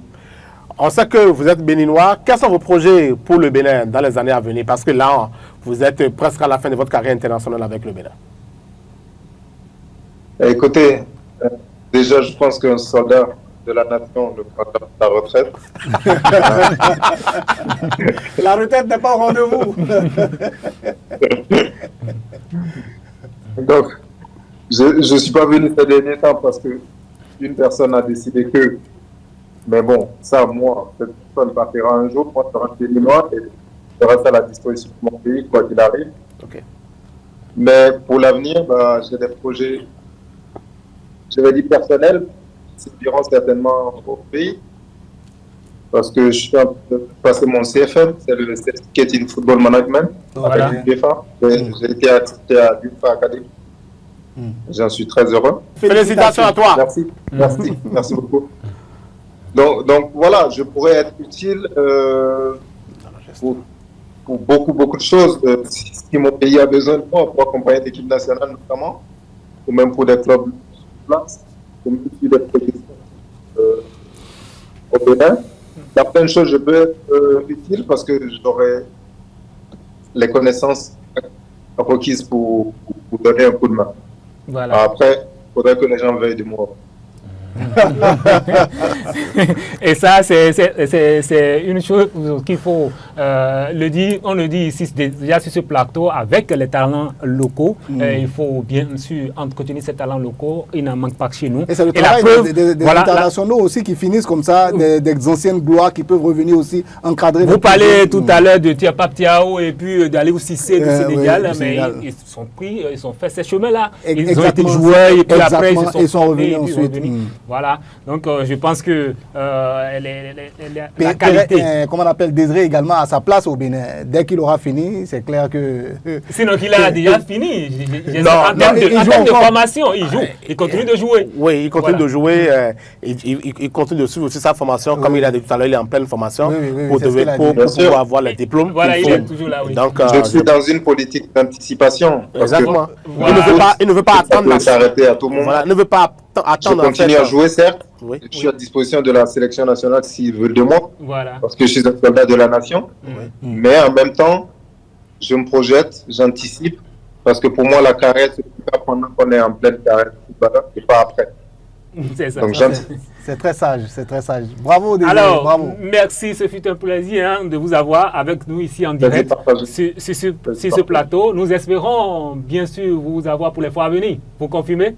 On sait que vous êtes béninois. Quels sont vos projets pour le Bénin dans les années à venir? Parce que là, vous êtes presque à la fin de votre carrière internationale avec le Bénin. Écoutez, déjà, je pense qu'un soldat de la nation ne prend pas la retraite. La retraite n'est pas au rendez-vous. Donc, je ne suis pas venu ces derniers temps parce qu'une personne a décidé que. Mais bon, ça, moi, cette personne partira un jour, moi, je serai béninois et je reste à la disposition de mon pays, quoi qu'il arrive. Okay. Mais pour l'avenir, j'ai des projets, je vais dire personnels, qui serviront certainement au pays. Parce que je suis en train de passer mon CFM, c'est le Certificate in Football Management, Voilà. avec l'UEFA. J'ai été accepté à l'UEFA Academy. J'en suis très heureux. Félicitations à toi. Merci beaucoup. Donc voilà, je pourrais être utile pour beaucoup de choses. Si mon pays a besoin de moi pour accompagner l'équipe nationale notamment, ou même pour des clubs de place, pour multiplier des projets au Bénin. Il y a plein de choses, je peux être utile parce que j'aurai les connaissances requises pour donner un coup de main. Voilà. Après, il faudrait que les gens veuillent de moi. Et ça, c'est une chose qu'il faut le dire. On le dit ici déjà sur ce plateau avec les talents locaux. Il faut bien sûr entretenir ces talents locaux. Il n'en manque pas chez nous. Et c'est le travail des internationaux aussi qui finissent comme ça, des anciennes gloires qui peuvent revenir aussi encadrer. Vous parlez tout à l'heure de Tiapap Tiao et puis d'Aliou Cissé du Sénégal, mais ils sont pris, ils ont fait ces chemins-là. Ils ont été joueurs et puis après ils sont revenus ensuite. Voilà, donc je pense que la qualité... Comment on appelle Désiré également à sa place au Bénin. Dès qu'il aura fini, c'est clair que... Sinon qu'il a déjà fini. En termes de formation, il joue. Il continue de jouer. Oui, il continue de jouer. Il continue de suivre aussi sa formation. Comme il a dit tout à l'heure, il est en pleine formation pour pouvoir avoir les diplômes. Voilà, il est toujours là, oui. Donc, je suis dans une politique d'anticipation. Exactement. Il ne veut pas attendre. Ça s'arrêter à tout moment. Voilà, il ne veut pas attendre. Je continue à jouer, certes. Oui. Je suis à disposition de la sélection nationale s'ils veulent de moi. Voilà. Parce que je suis un soldat de la nation. Mais en même temps, je me projette, j'anticipe. Parce que pour moi, la carrière, c'est pas pendant qu'on est en pleine carrière et pas après. C'est ça. Donc, c'est très sage, c'est très sage. Bravo, Désiré. Alors, bravo. Merci, ce fut un plaisir de vous avoir avec nous ici en direct sur ce plateau. Nous espérons bien sûr vous avoir pour les fois à venir. Vous confirmez?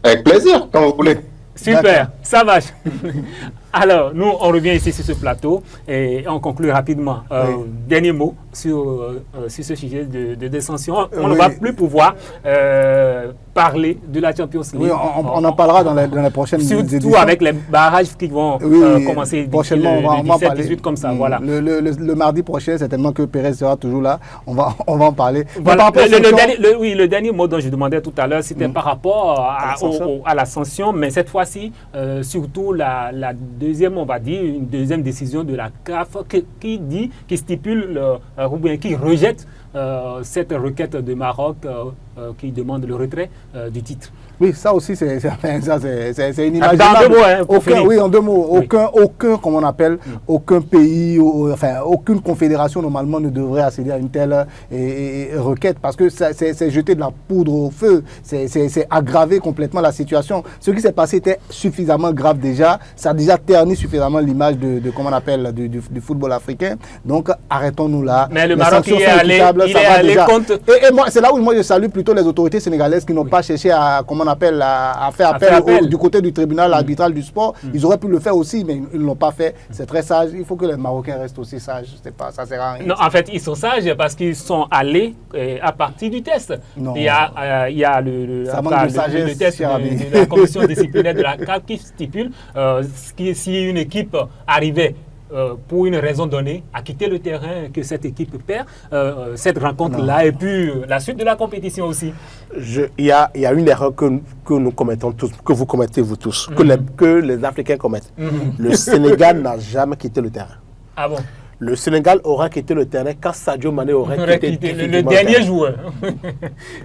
Avec plaisir, quand vous voulez. Super, ça marche. Alors, nous, on revient ici sur ce plateau et on conclut rapidement. Dernier mot sur ce sujet de descension. On ne va plus pouvoir parler de la Champions League. Oui, on en parlera dans les prochaines surtout éditions. Avec les barrages qui vont commencer prochainement, on va en parler. 17-18 comme ça. Voilà. Le mardi prochain, certainement que Pérez sera toujours là. On va en parler. Voilà. Le dernier mot dont je demandais tout à l'heure, c'était par rapport à l'ascension, mais cette fois-ci, surtout la deuxième, on va dire, une deuxième décision de la CAF qui stipule, qui rejette cette requête de Maroc qui demande le retrait du titre? Oui, ça aussi, c'est inimaginable. En deux mots, hein, pour finir. Oui, en deux mots. Oui. Aucun, comment on appelle, aucun pays, enfin, aucune confédération, normalement, ne devrait accéder à une telle requête parce que c'est jeter de la poudre au feu. C'est aggraver complètement la situation. Ce qui s'est passé était suffisamment grave déjà. Ça a déjà terni suffisamment l'image de comment on appelle, du football africain. Donc, arrêtons-nous là. Mais le Les Maroc, sanctions il est sont allé, équitables, il ça est va allé déjà. contre... Et moi, c'est là où moi je salue plutôt les autorités sénégalaises qui n'ont pas cherché à, comment on appelle, à faire appel du côté du tribunal arbitral du sport. Ils auraient pu le faire aussi, mais ils ne l'ont pas fait. C'est très sage. Il faut que les Marocains restent aussi sages. Ça sert à rien. Non, en fait, ils sont sages parce qu'ils sont allés à partir du test. Non. Il y a le test de la commission disciplinaire de la CAF qui stipule si une équipe arrivait pour une raison donnée, à quitter le terrain, que cette équipe perd, cette rencontre-là, et puis la suite de la compétition aussi. Il y a une erreur que nous commettons tous, que vous commettez vous tous, que les Africains commettent. Le Sénégal n'a jamais quitté le terrain. Ah bon? Le Sénégal aura quitté le terrain quand Sadio Mané aurait quitté le dernier joueur.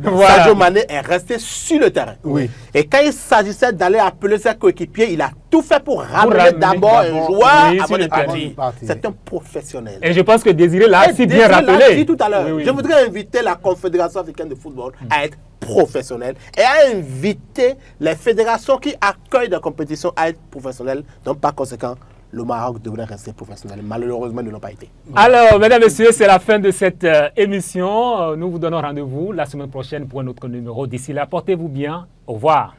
Voilà. Sadio Mané est resté sur le terrain. Oui. Et quand il s'agissait d'aller appeler ses coéquipiers, il a tout fait pour ramener d'abord un joueur avant de partir. C'est un professionnel. Et je pense que Désiré l'a si bien rappelé. Dit tout à l'heure. Je voudrais inviter la Confédération africaine de football à être professionnelle et à inviter les fédérations qui accueillent des compétitions à être professionnelles. Donc, par conséquent, le Maroc devrait rester professionnel. Malheureusement, ils ne l'ont pas été. Alors, mesdames et messieurs, c'est la fin de cette émission. Nous vous donnons rendez-vous la semaine prochaine pour un autre numéro. D'ici là, portez-vous bien. Au revoir.